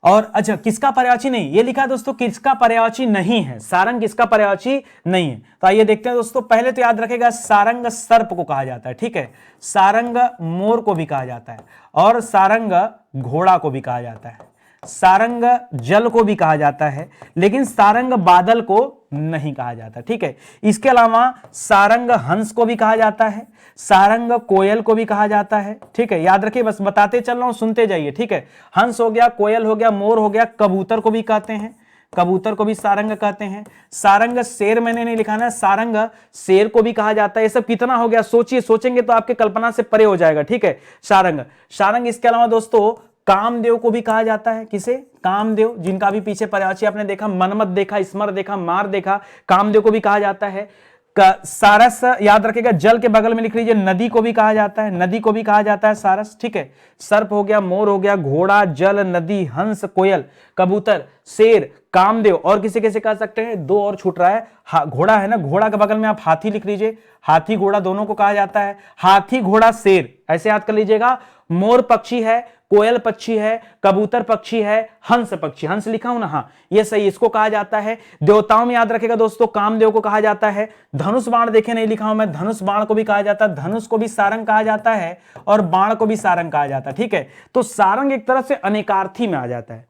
S1: और अच्छा किसका पर्यायवाची नहीं, ये लिखा है दोस्तों किसका पर्यायवाची नहीं है। सारंग किसका पर्यायवाची नहीं है, तो आइए देखते हैं दोस्तों। पहले तो याद रखेगा, सारंग सर्प को कहा जाता है, ठीक है। सारंग मोर को भी कहा जाता है, और सारंग घोड़ा को भी कहा जाता है। सारंग जल को भी कहा जाता है, लेकिन सारंग बादल को नहीं कहा जाता, ठीक है। इसके अलावा सारंग हंस को भी कहा जाता है, सारंग कोयल को भी कहा जाता है, ठीक है। याद रखिए, बस बताते चल रहा हूं, सुनते जाइए, ठीक है। हंस हो गया, कोयल हो गया, मोर हो गया, कबूतर को भी कहते हैं, कबूतर को भी सारंग कहते हैं। सारंग शेर मैंने नहीं लिखा ना, सारंग शेर को भी कहा जाता है। ये सब कितना हो गया, सोचिए, सोचेंगे तो आपके कल्पना से परे हो जाएगा, ठीक है। सारंग इसके अलावा दोस्तों कामदेव को भी कहा जाता है। किसे? कामदेव, जिनका भी पीछे पर्यायवाची आपने देखा, मनमत देखा, स्मर देखा, मार देखा, कामदेव को भी कहा जाता है। सारस याद रखेगा, जल के बगल में लिख लीजिए, नदी को भी कहा जाता है, नदी को भी कहा जाता है सारस, ठीक है। सर्प हो गया, मोर हो गया, घोड़ा, जल, नदी, हंस, कोयल, कबूतर, शेर, कामदेव, और किसे किसे कह सकते हैं? 2 और छूट रहा है, घोड़ा है ना, घोड़ा के बगल में आप हाथी लिख लीजिए, हाथी घोड़ा दोनों को कहा जाता है। हाथी घोड़ा शेर ऐसे याद कर लीजिएगा। मोर पक्षी है, कोयल पक्षी है, कबूतर पक्षी है, हंस पक्षी, हंस लिखा हूं ना, हाँ ये सही, इसको कहा जाता है। देवताओं में याद रखेगा दोस्तों, कामदेव को कहा जाता है। धनुष बाण देखे नहीं लिखा हूं मैं, धनुष बाण को भी कहा जाता है, धनुष को भी सारंग कहा जाता है, और बाण को भी सारंग कहा जाता है, ठीक है। तो सारंग एक तरह से अनेकार्थी में आ जाता है,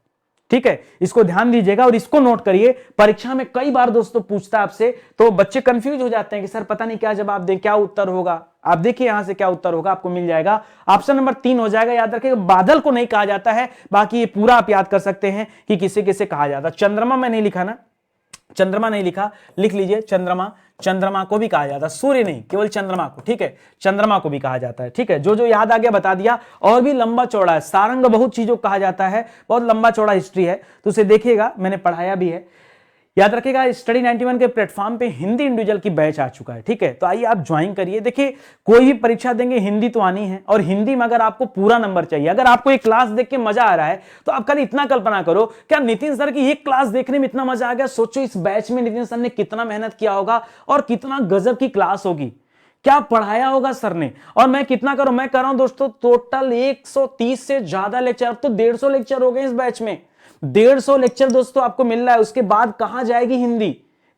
S1: ठीक है। इसको ध्यान दीजिएगा और इसको नोट करिए, परीक्षा में कई बार दोस्तों पूछता है आपसे, तो बच्चे कंफ्यूज हो जाते हैं कि सर पता नहीं क्या जवाब दें, क्या उत्तर होगा। आप देखिए यहां से क्या उत्तर होगा, आपको मिल जाएगा। ऑप्शन नंबर 3 हो जाएगा। याद रखिएगा, बादल को नहीं कहा जाता है, बाकी ये पूरा आप याद कर सकते हैं कि किसे किसे कहा जाता है। चंद्रमा में नहीं लिखा ना, चंद्रमा नहीं लिखा, लिख लीजिए चंद्रमा, चंद्रमा को भी कहा जाता है, सूर्य नहीं, केवल चंद्रमा को, ठीक है। चंद्रमा को भी कहा जाता है, ठीक है। जो जो याद आ गया बता दिया, और भी लंबा चौड़ा है, सारंग बहुत चीजों को कहा जाता है, बहुत लंबा चौड़ा हिस्ट्री है, तो उसे देखिएगा, मैंने पढ़ाया भी है। याद रखिएगा, स्टडी 91 के प्लेटफॉर्म पे हिंदी इंडिविजुअल की बैच आ चुका है, ठीक है। तो आइए आप ज्वाइन करिए। देखिए कोई भी परीक्षा देंगे, हिंदी तो आनी है, और हिंदी में अगर आपको पूरा नंबर चाहिए, अगर आपको एक क्लास देख के मजा आ रहा है, तो आप कल इतना कल्पना करो, क्या नितिन सर की एक क्लास देखने में इतना मजा आ गया, सोचो इस बैच में नितिन सर ने कितना मेहनत किया होगा और कितना गजब की क्लास होगी। क्या पढ़ाया होगा सर ने। और मैं कितना करूं, मैं कर रहा हूं दोस्तों टोटल 130 से ज्यादा लेक्चर, अब तो 150 लेक्चर हो गए इस बैच में। 150 लेक्चर दोस्तों आपको मिल रहा है। उसके बाद कहां जाएगी हिंदी,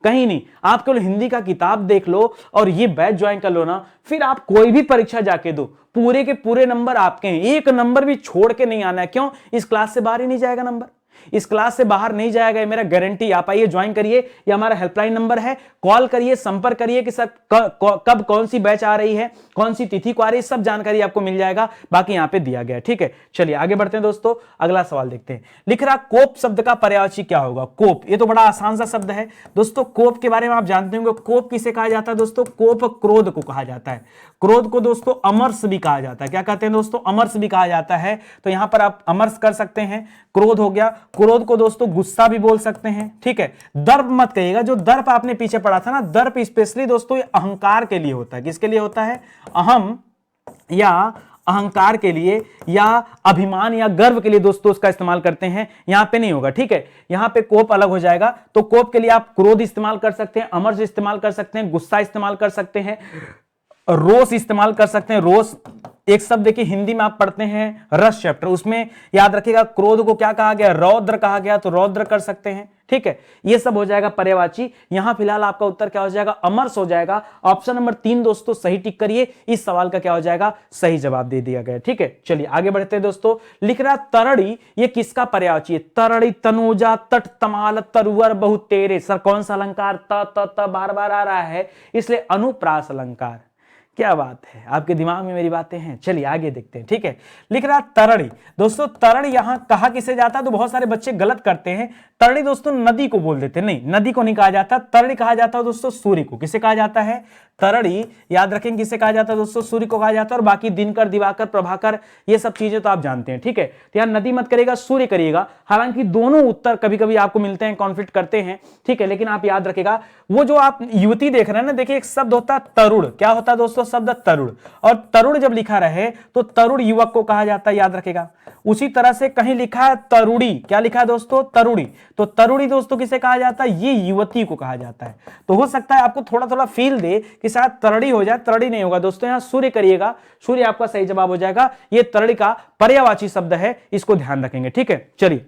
S1: कहीं नहीं। आप केवल हिंदी का किताब देख लो और ये बैच ज्वाइन कर लो ना, फिर आप कोई भी परीक्षा जाके दो, पूरे के पूरे नंबर आपके हैं। एक नंबर भी छोड़ के नहीं आना है। क्यों? इस क्लास से बाहर ही नहीं जाएगा नंबर, इस क्लास से बाहर नहीं जाएगा, मेरा गारंटी। आप आइए ज्वाइन करिए, ये हमारा हेल्पलाइन नंबर है, कॉल करिए, संपर्क करिए कि सर कब कौन सी बैच आ रही है, कौन सी तिथि को आ रही है, सब जानकारी आपको मिल जाएगा, बाकी यहां पे दिया गया है। ठीक है, चलिए आगे बढ़ते हैं दोस्तों, अगला सवाल देखते हैं। लिख रहा कोप शब्द का पर्यायवाची क्या होगा। कोप, ये तो बड़ा आसान सा शब्द है दोस्तों। कोप के बारे में आप जानते होंगे, कोप किसे कहा जाता है दोस्तों, कोप क्रोध को कहा जाता है। क्रोध को दोस्तों अमर्ष भी कहा जाता है। क्या कहते हैं दोस्तों, अमर्ष भी कहा जाता है। तो यहां पर आप अमर्ष कर सकते हैं, क्रोध हो गया। क्रोध को दोस्तों गुस्सा भी बोल सकते हैं। ठीक है, दर्प मत कहिएगा, जो दर्प आपने पीछे पढ़ा था ना, दर्प स्पेशली दोस्तों ये अहंकार के लिए होता है। किसके लिए होता है, अहम या अहंकार के लिए या अभिमान या गर्व के लिए दोस्तों उसका इस्तेमाल करते हैं, यहां पे नहीं होगा। ठीक है, यहां पे कोप अलग हो जाएगा। तो कोप के लिए आप क्रोध इस्तेमाल कर सकते हैं, अमर्ष इस्तेमाल कर सकते हैं, गुस्सा इस्तेमाल कर सकते हैं, रोष इस्तेमाल कर सकते हैं। रोष एक शब्द देखिए हिंदी में आप पढ़ते हैं रस चैप्टर, उसमें याद रखिएगा क्रोध को क्या कहा गया, रौद्र कहा गया, तो रौद्र कर सकते हैं। ठीक है, ये सब हो जाएगा पर्यायवाची। यहां फिलहाल आपका उत्तर क्या हो जाएगा, अमर्ष हो जाएगा। ऑप्शन नंबर 3 दोस्तों सही टिक करिए, इस सवाल का क्या हो जाएगा, सही जवाब दे दिया गया। ठीक है, चलिए आगे बढ़ते हैं दोस्तों। लिख रहा तरड़ी, ये किसका पर्यायवाची है। तरड़ी, तनुजा, तट, तमाल, तरुवर, बहुत तेरे। सर कौन सा अलंकार, त बार बार आ रहा है, इसलिए अनुप्रास अलंकार। क्या बात है, आपके दिमाग में मेरी बातें हैं। चलिए आगे देखते हैं। ठीक है, लिख रहा तरड़ी दोस्तों, तरड़ी यहां कहा किसे जाता है, तो बहुत सारे बच्चे गलत करते हैं। तरड़ी दोस्तों नदी को बोल देते हैं, नहीं, नदी को नहीं कहा जाता। तरड़ी कहा जाता है दोस्तों सूर्य को। किसे कहा जाता है, तरड़ी याद रखेंगे किसे कहा जाता है दोस्तों, सूर्य को कहा जाता है। और बाकी दिनकर, दिवाकर, प्रभाकर, ये सब चीजें तो आप जानते हैं। ठीक है, तो यहां नदी मत करिएगा, सूर्य करिएगा। हालांकि दोनों उत्तर कभी कभी आपको मिलते हैं, कॉन्फ्लिक्ट करते हैं। ठीक है, लेकिन आप याद रखिएगा, वो जो आप युवती देख रहे हैं ना, देखिए एक शब्द होता है तरुण। क्या होता है दोस्तों, शब्द तरुण। और तरुण जब लिखा रहे तो तरुण युवक को कहा जाता है, याद रखेगा। उसी तरह से कहीं लिखा है तरुड़ी, क्या लिखा है दोस्तों, तरुड़ी, तो तरुड़ी दोस्तों किसे कहा जाता है, ये युवती को कहा जाता है। तो हो सकता है आपको थोड़ा थोड़ा फील दे कि शायद तरड़ी हो जाए, तरड़ी नहीं होगा दोस्तों, यहां सूर्य करिएगा, सूर्य आपका सही जवाब हो जाएगा। ये तरड़ी का पर्यायवाची शब्द है, इसको ध्यान रखेंगे। ठीक है, चलिए।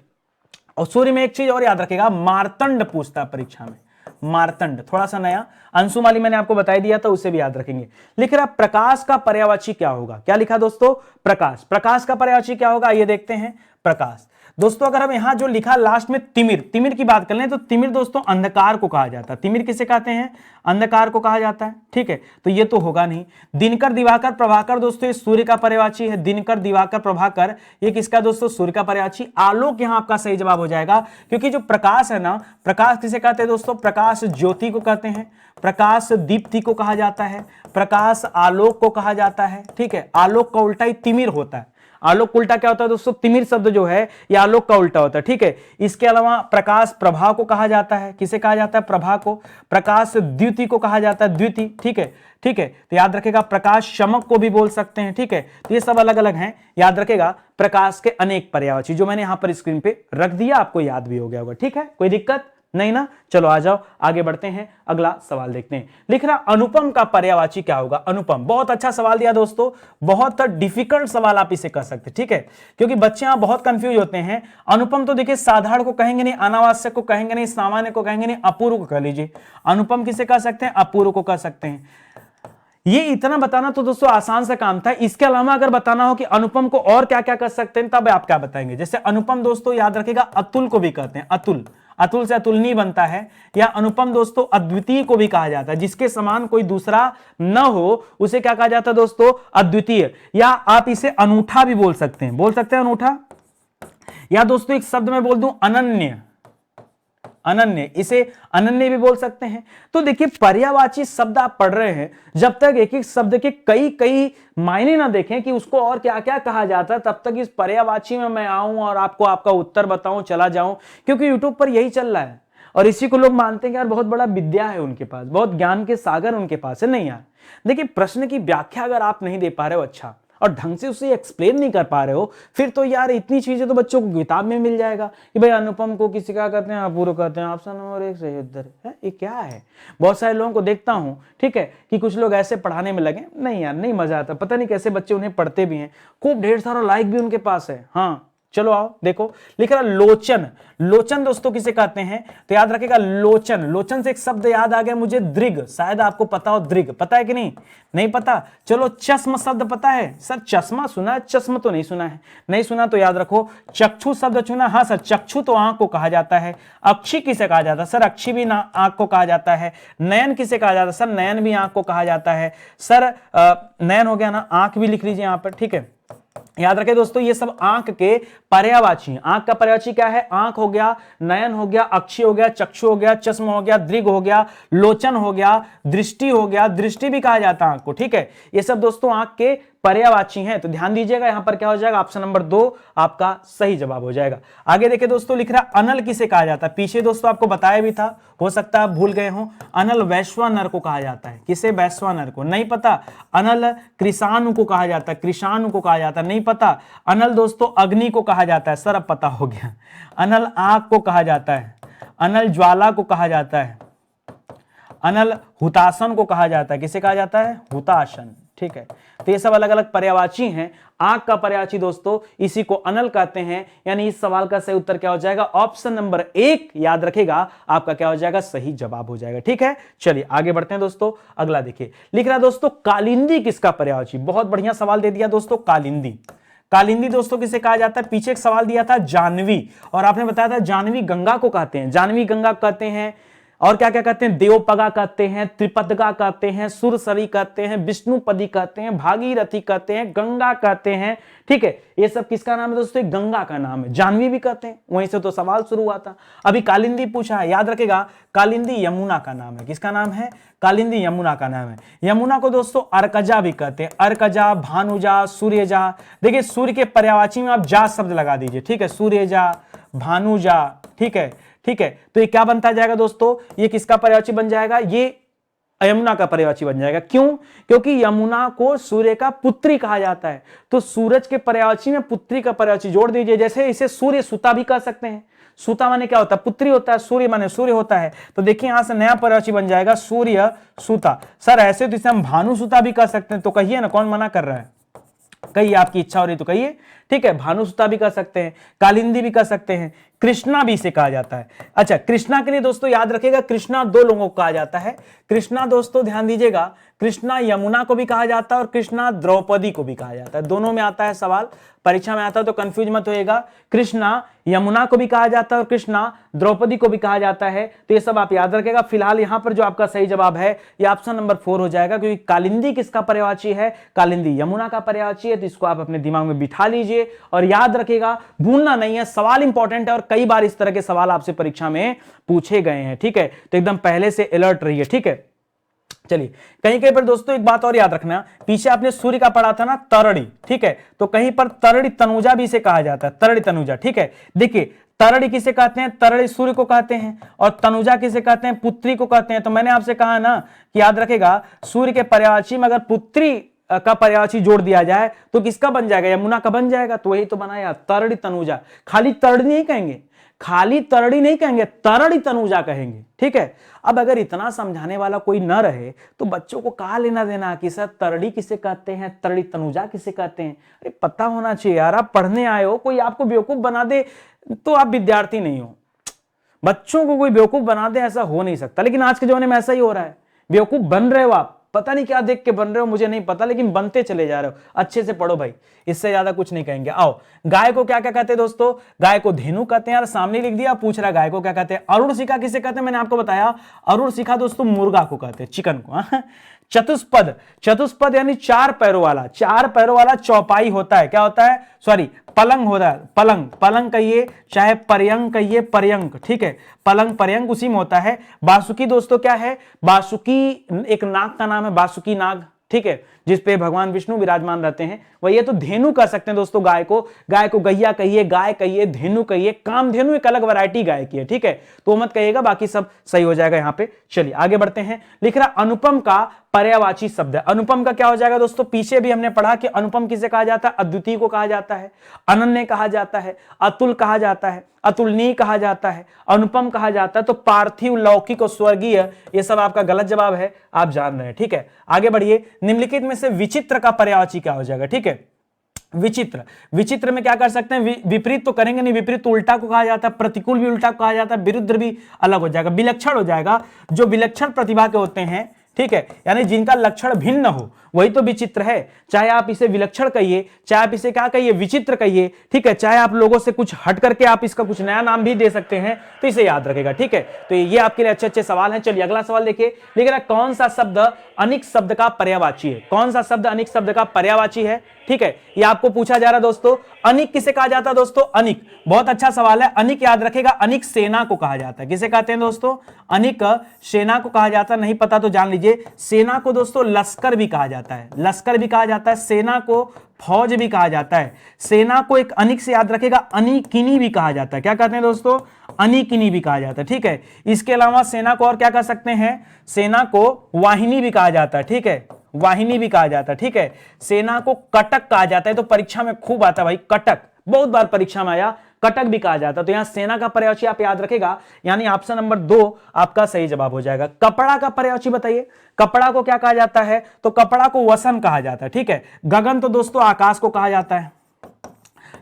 S1: और सूर्य में एक चीज और याद रखेगा, मार्तंड पूछता है परीक्षा में, मार्तंड थोड़ा सा नया, अंशुमाली मैंने आपको बता दिया था, उसे भी याद रखेंगे। लिख रहा प्रकाश का पर्यायवाची क्या होगा। क्या लिखा दोस्तों, प्रकाश। प्रकाश का पर्यायवाची क्या होगा, ये देखते हैं। प्रकाश दोस्तों, अगर हम यहां जो लिखा लास्ट में तिमिर, तिमिर की बात कर लें तो तिमिर दोस्तों अंधकार को कहा जाता है। तिमिर किसे कहते हैं, अंधकार को कहा जाता है। ठीक है, तो ये तो होगा नहीं। दिनकर, दिवाकर, प्रभाकर दोस्तों ये सूर्य का पर्यायवाची है। दिनकर, दिवाकर, प्रभाकर ये किसका दोस्तों, सूर्य का पर्यायवाची। आलोक यहां आपका सही जवाब हो जाएगा, क्योंकि जो प्रकाश है ना, प्रकाश किसे कहते हैं दोस्तों, प्रकाश ज्योति को कहते हैं, प्रकाश दीप्ति को कहा जाता है, प्रकाश आलोक को कहा जाता है। ठीक है, आलोक का उल्टा ही तिमिर होता है। आलोक उल्टा क्या होता है दोस्तों, तिमिर शब्द जो है ये आलोक का उल्टा होता है। ठीक है, इसके अलावा प्रकाश प्रभा को कहा जाता है। किसे कहा जाता है, प्रभा को। प्रकाश द्युति को कहा जाता है, द्युति। ठीक है, ठीक है, तो याद रखेगा प्रकाश शमक को भी बोल सकते हैं। ठीक है, तो ये सब अलग अलग हैं, याद रखेगा। प्रकाश के अनेक पर्यायवाची जो मैंने यहां पर स्क्रीन पे रख दिया, आपको याद भी हो गया होगा। ठीक है, कोई दिक्कत नहीं ना। चलो आ जाओ आगे बढ़ते हैं, अगला सवाल देखते हैं। लिख रहा अनुपम का पर्यायवाची क्या होगा। अनुपम, बहुत अच्छा सवाल दिया दोस्तों, बहुत डिफिकल्ट सवाल आप इसे कर सकते। ठीक है, क्योंकि बच्चे यहां बहुत कंफ्यूज होते हैं। अनुपम तो देखिए साधारण को कहेंगे नहीं, अनावश्यक को कहेंगे नहीं, सामान्य को कहेंगे नहीं, अपूर्व को कह लीजिए। अनुपम किसे कह सकते हैं, अपूर्व को कह सकते हैं। ये इतना बताना तो दोस्तों आसान सा काम था। इसके अलावा अगर बताना हो कि अनुपम को और क्या क्या कर सकते हैं, तब आप क्या बताएंगे। जैसे अनुपम दोस्तों याद रखेगा अतुल को भी कहते हैं, अतुल। अतुल से अतुलनीय बनता है। या अनुपम दोस्तों अद्वितीय को भी कहा जाता है, जिसके समान कोई दूसरा न हो उसे क्या कहा जाता है दोस्तों, अद्वितीय। या आप इसे अनूठा भी बोल सकते हैं, बोल सकते हैं अनूठा। या दोस्तों एक शब्द में बोल दूं अनन्य, अनन्य, इसे अनन्य भी बोल सकते हैं। तो देखिए पर्यायवाची शब्द आप पढ़ रहे हैं, जब तक एक एक शब्द के कई कई मायने ना देखें कि उसको और क्या क्या कहा जाता है, तब तक इस पर्यायवाची में मैं आऊं और आपको आपका उत्तर बताऊं, चला जाऊं। क्योंकि यूट्यूब पर यही चल रहा है और इसी को लोग मानते हैं कि यार बहुत बड़ा विद्या है उनके पास, बहुत ज्ञान के सागर उनके पास है। नहीं यार, देखिए प्रश्न की व्याख्या अगर आप नहीं दे पा रहे हो, अच्छा, और ढंग से उसे एक्सप्लेन नहीं कर पा रहे हो, फिर तो यार इतनी चीजें तो बच्चों को किताब में मिल जाएगा कि भाई अनुपम को किसी का कहते हैं, अपूर्व कहते हैं, ऑप्शन नंबर 1 सही उत्तर है। ये क्या है? बहुत सारे लोगों को देखता हूं, ठीक है, कि कुछ लोग ऐसे पढ़ाने में लगे, नहीं यार नहीं मजा आता, पता नहीं कैसे बच्चे उन्हें पढ़ते भी हैं, खूब ढेर सारा लाइक भी उनके पास है। हाँ चलो आओ देखो, लिख रहा लोचन। लोचन दोस्तों किसे कहते हैं? तो याद रखेगा लोचन, लोचन से एक शब्द याद आ गया मुझे, दृग। शायद आपको पता हो, दृग पता है कि नहीं? नहीं पता? चलो चश्म शब्द पता है? सर चश्मा सुना है, चश्म तो नहीं सुना है। नहीं सुना तो याद रखो, चक्षु शब्द सुना? हाँ सर, चक्षु तो आंख को कहा जाता है। अक्षी किसे कहा जाता है? सर अक्षी भी आंख को कहा जाता है। नयन किसे कहा जाता है? सर नयन भी आंख को कहा जाता है। सर नयन हो गया ना, आंख भी लिख लीजिए यहां पर, ठीक है। याद रखें दोस्तों, ये सब आंख के पर्यायवाची हैं। आंख का पर्यायवाची क्या है? आंख हो गया, नयन हो गया, अक्षी हो गया, चक्षु हो गया, चश्म हो गया, दृग हो गया, लोचन हो गया, दृष्टि हो गया, दृष्टि भी कहा जाता है आंख को, ठीक है। ये सब दोस्तों आंख के पर्यायवाची हैं, तो ध्यान दीजिएगा, यहां पर क्या हो जाएगा? ऑप्शन नंबर 2 आपका सही जवाब हो जाएगा। आगे देखिए दोस्तों, लिख रहा अनल किसे कहा जाता है? पीछे दोस्तों आपको बताया भी था, हो सकता है आप भूल गए हो। अनल वैश्वानर को कहा जाता है। किसे? वैश्वानर को। नहीं पता? अनल कृषाणु को कहा जाता है, कृषाणु को कहा जाता है। नहीं पता? अनल दोस्तों अग्नि को कहा जाता है। सर अब पता हो गया। अनल आग को कहा जाता है, अनल ज्वाला को कहा जाता है, अनल हुतासन को कहा जाता है। किसे कहा जाता है? हुतासन, ठीक है। तो ये सब अलग अलग पर्यायवाची हैं। आग का पर्यायवाची दोस्तों इसी को अनल कहते हैं, यानी इस सवाल का सही उत्तर क्या हो जाएगा? ऑप्शन नंबर 1 याद रखेगा आपका क्या हो जाएगा? सही जवाब हो जाएगा, ठीक है। चलिए आगे बढ़ते हैं दोस्तों, अगला देखिए, लिख रहा है दोस्तों कालिंदी किसका पर्यायवाची? बहुत बढ़िया सवाल दे दिया दोस्तों, कालिंदी। कालिंदी दोस्तों किसे कहा जाता है? पीछे एक सवाल दिया था जानवी, और आपने बताया था जानवी गंगा को कहते हैं, जानवी गंगा कहते हैं। और क्या क्या कहते हैं? देवपगा कहते हैं, त्रिपदगा कहते हैं, सुरसरी कहते हैं, विष्णुपदी कहते हैं, भागीरथी कहते हैं, गंगा कहते हैं, ठीक है। ये सब किसका नाम है दोस्तों? गंगा का नाम है। जानवी भी कहते हैं, वहीं से तो सवाल शुरू हुआ था। अभी कालिंदी पूछा है, याद रखेगा कालिंदी यमुना का नाम है। किसका नाम है? कालिंदी यमुना का नाम है। यमुना को दोस्तों अर्कजा भी कहते हैं, अर्कजा, भानुजा, सूर्यजा। देखिए सूर्य के पर्यायवाची में आप जा शब्द लगा दीजिए, ठीक है, सूर्यजा, भानुजा, ठीक है, ठीक है। तो ये क्या बनता जाएगा दोस्तों? ये किसका पर्यायवाची बन जाएगा? ये यमुना का पर्यायवाची बन जाएगा। क्यों? क्योंकि यमुना को सूर्य का पुत्री कहा जाता है, तो सूरज के पर्यायवाची में पुत्री का पर्यायवाची जोड़ दीजिए। जैसे इसे सूर्य सुता भी कह सकते हैं। सुता माने क्या होता है? पुत्री होता है, सूर्य माने सूर्य होता है। तो देखिए यहां से नया पर्यायवाची बन जाएगा सूर्य सुता। सर ऐसे तो इसे हम भानु सुता भी कह सकते हैं, तो कहिए ना, कौन मना कर रहा है? कहिए, आपकी इच्छा हो रही तो कहिए, ठीक है। भानुसुता भी कह सकते हैं, कालिंदी भी कह सकते हैं, कृष्णा भी इसे कहा जाता है। अच्छा, कृष्णा के लिए दोस्तों याद रखिएगा, कृष्णा 2 लोगों को कहा जाता है। कृष्णा दोस्तों ध्यान दीजिएगा, कृष्णा यमुना को भी कहा जाता है और कृष्णा द्रौपदी को भी कहा जाता है। दोनों में आता है सवाल, परीक्षा में आता है, तो कंफ्यूज मत होइएगा। कृष्णा यमुना को भी कहा जाता है और कृष्णा द्रौपदी को भी कहा जाता है, तो ये सब आप याद रखेगा। फिलहाल यहां पर जो आपका सही जवाब है ये ऑप्शन नंबर 4 हो जाएगा, क्योंकि कालिंदी किसका पर्यायवाची है? कालिंदी यमुना का पर्यायवाची है। तो इसको आप अपने दिमाग में बिठा लीजिए और याद रखिएगा, भूलना नहीं है। सवाल इंपॉर्टेंट है और कई बार इस तरह के सवाल आपसे परीक्षा में पूछे गए हैं, ठीक है। तो एकदम पहले से अलर्ट रहिए, ठीक है। चलिए, कहीं कहीं पर दोस्तों एक बात और याद रखना, पीछे आपने सूर्य का पढ़ा था ना, तरड़ी, ठीक है, तो कहीं पर तरड़ी तनुजा भी इसे कहा जाता है, तरड़ी तनुजा, ठीक है। देखिए तरड़ी किसे कहते हैं? तरड़ी सूर्य को कहते हैं, और तनुजा किसे कहते हैं? पुत्री को कहते हैं। तो मैंने आपसे कहा ना कि याद रखेगा, सूर्य के पर्यायवाची में अगर पुत्री का पर्यायवाची जोड़ दिया जाए तो किसका बन जाएगा? यमुना का बन जाएगा। तो वही तो बनाया, तरड़ी तनुजा। खाली तरड़ी नहीं कहेंगे, खाली तरड़ी नहीं कहेंगे, तरड़ी तनुजा कहेंगे, ठीक है। अब अगर इतना समझाने वाला कोई न रहे तो बच्चों को कहा लेना देना कि सर तरड़ी किसे कहते हैं, तरड़ी तनुजा किसे कहते हैं? अरे पता होना चाहिए यार, आप पढ़ने आए हो, कोई आपको बेवकूफ बना दे तो आप विद्यार्थी नहीं हो। बच्चों को कोई बेवकूफ बना दे ऐसा हो नहीं सकता, लेकिन आज के जमाने में ऐसा ही हो रहा है। बेवकूफ बन रहे हो आप, पता नहीं क्या देख के बन रहे हो, मुझे नहीं पता, लेकिन बनते चले जा रहे हो। अच्छे से पढ़ो भाई, इससे ज्यादा कुछ नहीं कहेंगे। आओ, गाय को क्या क्या कहते हैं दोस्तों? गाय को धेनु कहते हैं। यार सामने लिख दिया, पूछ रहा गाय को क्या कहते हैं। अरुण शिखा किसे कहते हैं? मैंने आपको बताया, अरुण शिखा दोस्तों मुर्गा को कहते हैं, चिकन को। चतुष्पद, चतुष्पद यानी 4 पैरों वाला, 4 पैरों वाला चौपाई होता है। क्या होता है? सॉरी, पलंग होता है, पलंग, पलंग कहिए चाहे पर्यंक कहिए, पर्यंक, ठीक है, पलंग पर्यंक उसी में होता है। बासुकी दोस्तों क्या है? बासुकी एक नाग का नाम है, बासुकी नाग, ठीक है। जिसपे भगवान विष्णु विराजमान रहते हैं, वही है। तो धेनु कह सकते हैं दोस्तों गाय को गैया कहिए, गाय कहिए, धेनु कहिए। कामधेनु एक अलग वैरायटी गाय की है, ठीक है, तो मत कहिएगा, बाकी सब सही हो जाएगा यहाँ पे। चलिए आगे बढ़ते हैं। लिख रहा अनुपम का पर्यायवाची शब्द है। अनुपम का क्या हो जाएगा दोस्तों, पीछे भी हमने पढ़ा कि अनुपम किसे कहा जाता है, अद्वितीय को कहा जाता है, अनन्य कहा जाता है, अतुल कहा जाता है, अतुलनीय कहा जाता है, अनुपम कहा जाता है। तो पार्थिव, लौकिक और स्वर्गीय, ये सब आपका गलत जवाब है, आप जान रहे हैं, ठीक है। आगे बढ़िए। निम्नलिखित में से विचित्र का पर्यायवाची क्या हो जाएगा, ठीक है। विचित्र में क्या कर सकते हैं, विपरीत तो करेंगे नहीं, विपरीत तो उल्टा को कहा जाता है, प्रतिकूल भी उल्टा को कहा जाता है, विरुद्ध भी अलग हो जाएगा, विलक्षण हो जाएगा। जो विलक्षण प्रतिभा के होते हैं, ठीक है, यानी जिनका लक्षण भिन्न हो, वही तो विचित्र है। चाहे आप इसे विलक्षण कहिए, चाहे आप इसे क्या कहिए, विचित्र कहिए, ठीक है, चाहे आप लोगों से कुछ हट करके आप इसका कुछ नया नाम भी दे सकते हैं, तो इसे याद रखेगा, ठीक है। तो ये आपके लिए अच्छे अच्छे सवाल हैं। चलिए अगला सवाल देखिए। लिख रहा है कौन सा शब्द अनिक शब्द का पर्यायवाची है, कौन सा शब्द अनिक शब्द का पर्यायवाची है, ठीक है, ये आपको पूछा जा रहा है दोस्तों। अनिक किसे कहा जाता है दोस्तों, अनिक, बहुत अच्छा सवाल है। अनिक याद रखेगा, अनिक सेना को कहा जाता है। किसे कहते हैं दोस्तों, अनिक सेना को कहा जाता है। नहीं पता तो जान लीजिए, सेना को दोस्तों लश्कर भी कहा जाता है, लश्कर भी कहा जाता है, सेना को फौज भी कहा जाता है। सेना को एक अनिक से याद रखेगा, अनिकिनी भी कहा जाता है। क्या कहते हैं दोस्तों, अनिकिनी भी कहा जाता है, ठीक है। इसके अलावा सेना को और क्या कह सकते हैं, सेना को वाहिनी भी कहा जाता है, ठीक है, वाहिनी भी कहा जाता है, ठीक है। सेना को कटक कहा जाता है, तो परीक्षा में खूब आता है भाई, कटक बहुत बार परीक्षा में आया, कटक भी कहा जाता है। तो यहां सेना का पर्यायवाची आप याद रखेगा, यानी ऑप्शन नंबर 2 आपका सही जवाब हो जाएगा। कपड़ा का पर्यायवाची बताइए, कपड़ा को क्या कहा जाता है, तो कपड़ा को वसन कहा जाता है, ठीक है। गगन तो दोस्तों आकाश को कहा जाता है,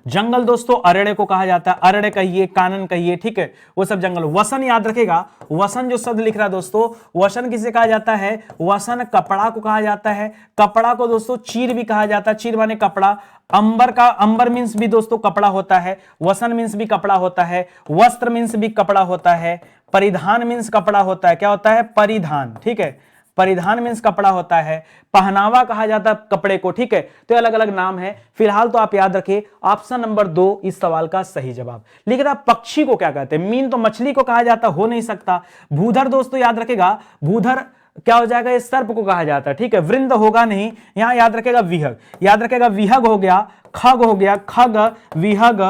S1: जंगल दोस्तों अरण्य को कहा जाता है, अरण्य कहिए, कानन कहिए, ठीक है, वो सब जंगल। वसन याद रखेगा, वसन जो शब्द लिख रहा है दोस्तों, वसन किसे कहा जाता है, वसन कपड़ा को कहा जाता है। कपड़ा को दोस्तों चीर भी कहा जाता है, चीर माने कपड़ा। अंबर का, अंबर मींस भी दोस्तों कपड़ा होता है, वसन मींस भी कपड़ा होता है, वस्त्र मींस भी कपड़ा होता है, परिधान मींस कपड़ा होता है, क्या होता है, परिधान, ठीक है, परिधान मींस कपड़ा होता है, पहनावा कहा जाता है कपड़े को, ठीक है। तो अलग अलग नाम है, फिलहाल तो आप याद रखिए ऑप्शन नंबर 2 इस सवाल का सही जवाब। लिख रहा पक्षी को क्या कहते हैं, मीन तो मछली को कहा जाता हो नहीं सकता। भूधर दोस्तों याद रखेगा, भूधर क्या हो जाएगा, ये सर्प को कहा जाता है, ठीक है, वृंद होगा नहीं, यहां याद रखेगा विहग, याद रखेगा विहग हो गया, खग हो गया, खग, विहग,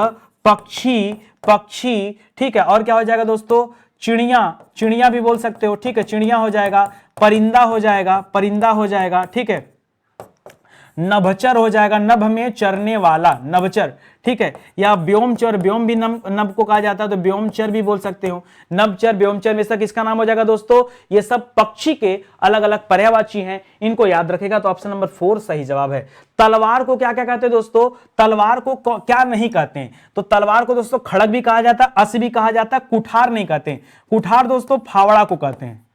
S1: पक्षी, पक्षी, ठीक है। और क्या हो जाएगा दोस्तों, चिड़िया, चिड़िया भी बोल सकते हो, ठीक है, चिड़िया हो जाएगा, परिंदा हो जाएगा, परिंदा हो जाएगा, ठीक है, नभचर हो जाएगा, नभ में चरने वाला, नभचर, ठीक है, या व्योमचर, व्योम भी नभ को कहा जाता है, तो व्योमचर भी बोल सकते हो, नभचर, व्योमचर में से किसका नाम हो जाएगा दोस्तों, ये सब पक्षी के अलग अलग पर्यायवाची हैं, इनको याद रखेगा। तो ऑप्शन नंबर 4 सही जवाब है। तलवार को क्या क्या कहते हैं दोस्तों, तलवार को क्या नहीं कहते हैं, तो तलवार को दोस्तों खड़ग भी कहा जाता है, अस भी कहा जाता है, कुठार नहीं कहते हैं, कुठार दोस्तों फावड़ा को कहते हैं,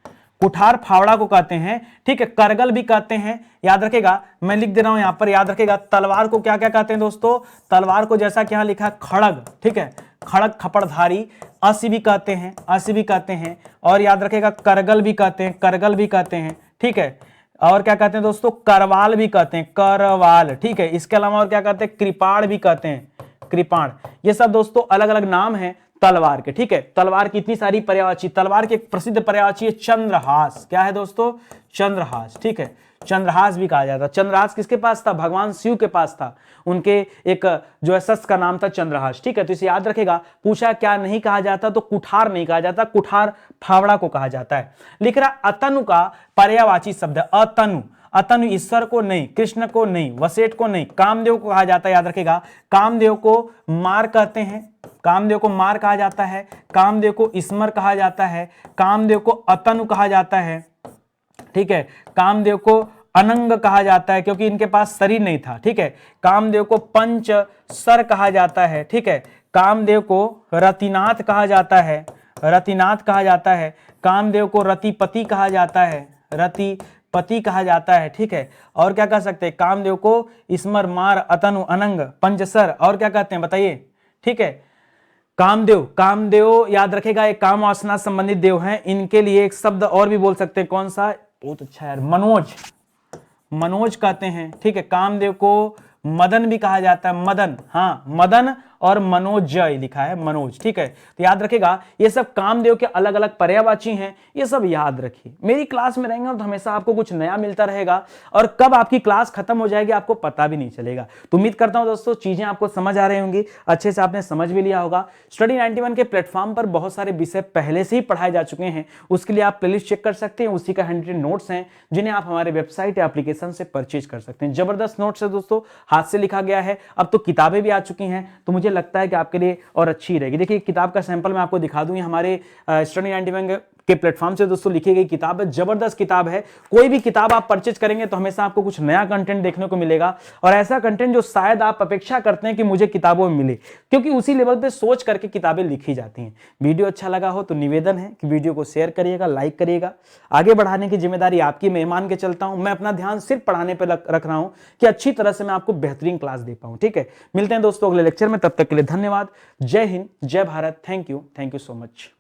S1: कुठार फावड़ा को कहते हैं, ठीक है, करगल भी कहते हैं, याद रखेगा, मैं लिख दे रहा हूं यहां पर, याद रखेगा। तलवार को क्या क्या कहते हैं दोस्तों, तलवार को जैसा कि यहां लिखा है खड़ग, ठीक है, खड़ग खपड़धारी, असी भी कहते हैं, असी भी कहते हैं, और याद रखेगा करगल भी कहते हैं, करगल भी कहते हैं, ठीक है, और क्या कहते हैं दोस्तों, करवाल भी कहते हैं, करवाल, ठीक है। इसके अलावा और क्या कहते हैं, कृपाण भी कहते हैं, कृपाण। ये सब दोस्तों अलग अलग नाम है तलवार के, ठीक है। तलवार की इतनी सारी पर्यायवाची, तलवार के एक प्रसिद्ध पर्यायवाची है चंद्रहास, क्या है दोस्तों, चंद्रहास, ठीक है, चंद्रहास भी कहा जाता है। चंद्रहास किसके पास था, भगवान शिव के पास था, उनके एक जो है शस्त्र का नाम था चंद्रहास, ठीक है। तो इसे याद रखेगा। पूछा क्या नहीं कहा जाता, तो कुठार नहीं कहा जाता, कुठार फावड़ा को कहा जाता है। लिख रहा अतनु का पर्यायवाची शब्द है, अतनु, अतनु ईश्वर को नहीं, कृष्ण को नहीं, वसेठ को नहीं, कामदेव को कहा जाता है, याद रखेगा। कामदेव को मार कहते हैं, कामदेव को मार कहा जाता है, कामदेव को ईश्वर कहा जाता है, कामदेव को अतनु कहा जाता है, ठीक है, कामदेव को अनंग कहा जाता है क्योंकि इनके पास शरीर नहीं था, ठीक है, कामदेव को पंच सर कहा जाता है, ठीक है, कामदेव को रतिनाथ कहा जाता है, रतिनाथ कहा जाता है, कामदेव को रतिपति कहा जाता है, रतिपति कहा जाता है, ठीक है। और क्या कह सकते हैं, कामदेव को ईश्वर, मार, अतनु, अनंग, पंचसर, और क्या कहते हैं बताइए, ठीक है। कामदेव, कामदेव याद रखेगा, एक काम वासना संबंधित देव हैं, इनके लिए एक शब्द और भी बोल सकते हैं, कौन सा, बहुत अच्छा यार, मनोज, मनोज कहते हैं, ठीक है। कामदेव को मदन भी कहा जाता है, मदन, हाँ, मदन और मनोजय लिखा है, मनोज, ठीक है। तो याद रखेगा ये सब कामदेव के अलग अलग पर्यायवाची हैं, ये सब याद रखिए। मेरी क्लास में रहेंगे तो हमेशा आपको कुछ नया मिलता रहेगा और कब आपकी क्लास खत्म हो जाएगी आपको पता भी नहीं चलेगा। तो उम्मीद करता हूं दोस्तों चीजें आपको समझ आ रही होंगी, अच्छे से आपने समझ भी लिया होगा। स्टडी 91 के प्लेटफॉर्म पर बहुत सारे विषय पहले से ही पढ़ाए जा चुके हैं, उसके लिए आप प्लेलिस्ट चेक कर सकते हैं, उसी का हैंडरिटन नोट्स हैं जिन्हें आप हमारे वेबसाइट या एप्लीकेशन से परचेज कर सकते हैं। जबरदस्त नोट्स है दोस्तों, हाथ से लिखा गया है। अब तो किताबें भी आ चुकी हैं, तो मुझे लगता है कि आपके लिए और अच्छी रहेगी। देखिए किताब का सैंपल मैं आपको दिखा दूं, हमारे स्टडी 91 के प्लेटफॉर्म से दोस्तों लिखी गई किताब है, जबरदस्त किताब है। कोई भी किताब आप परचेज करेंगे तो हमेशा आपको कुछ नया कंटेंट देखने को मिलेगा और ऐसा कंटेंट जो शायद आप अपेक्षा करते हैं कि मुझे किताबों में मिले, क्योंकि उसी लेवल पे सोच करके किताबें लिखी जाती हैं। वीडियो अच्छा लगा हो तो निवेदन है कि वीडियो को शेयर करिएगा, लाइक करिएगा। आगे बढ़ाने की जिम्मेदारी आपकी, मेहमान के चलता हूं। मैं अपना ध्यान सिर्फ पढ़ाने पर रख रहा हूं कि अच्छी तरह से मैं आपको बेहतरीन क्लास दे पाऊं, ठीक है। मिलते हैं दोस्तों अगले लेक्चर में, तब तक के लिए धन्यवाद। जय हिंद, जय Bharat. Thank you so much.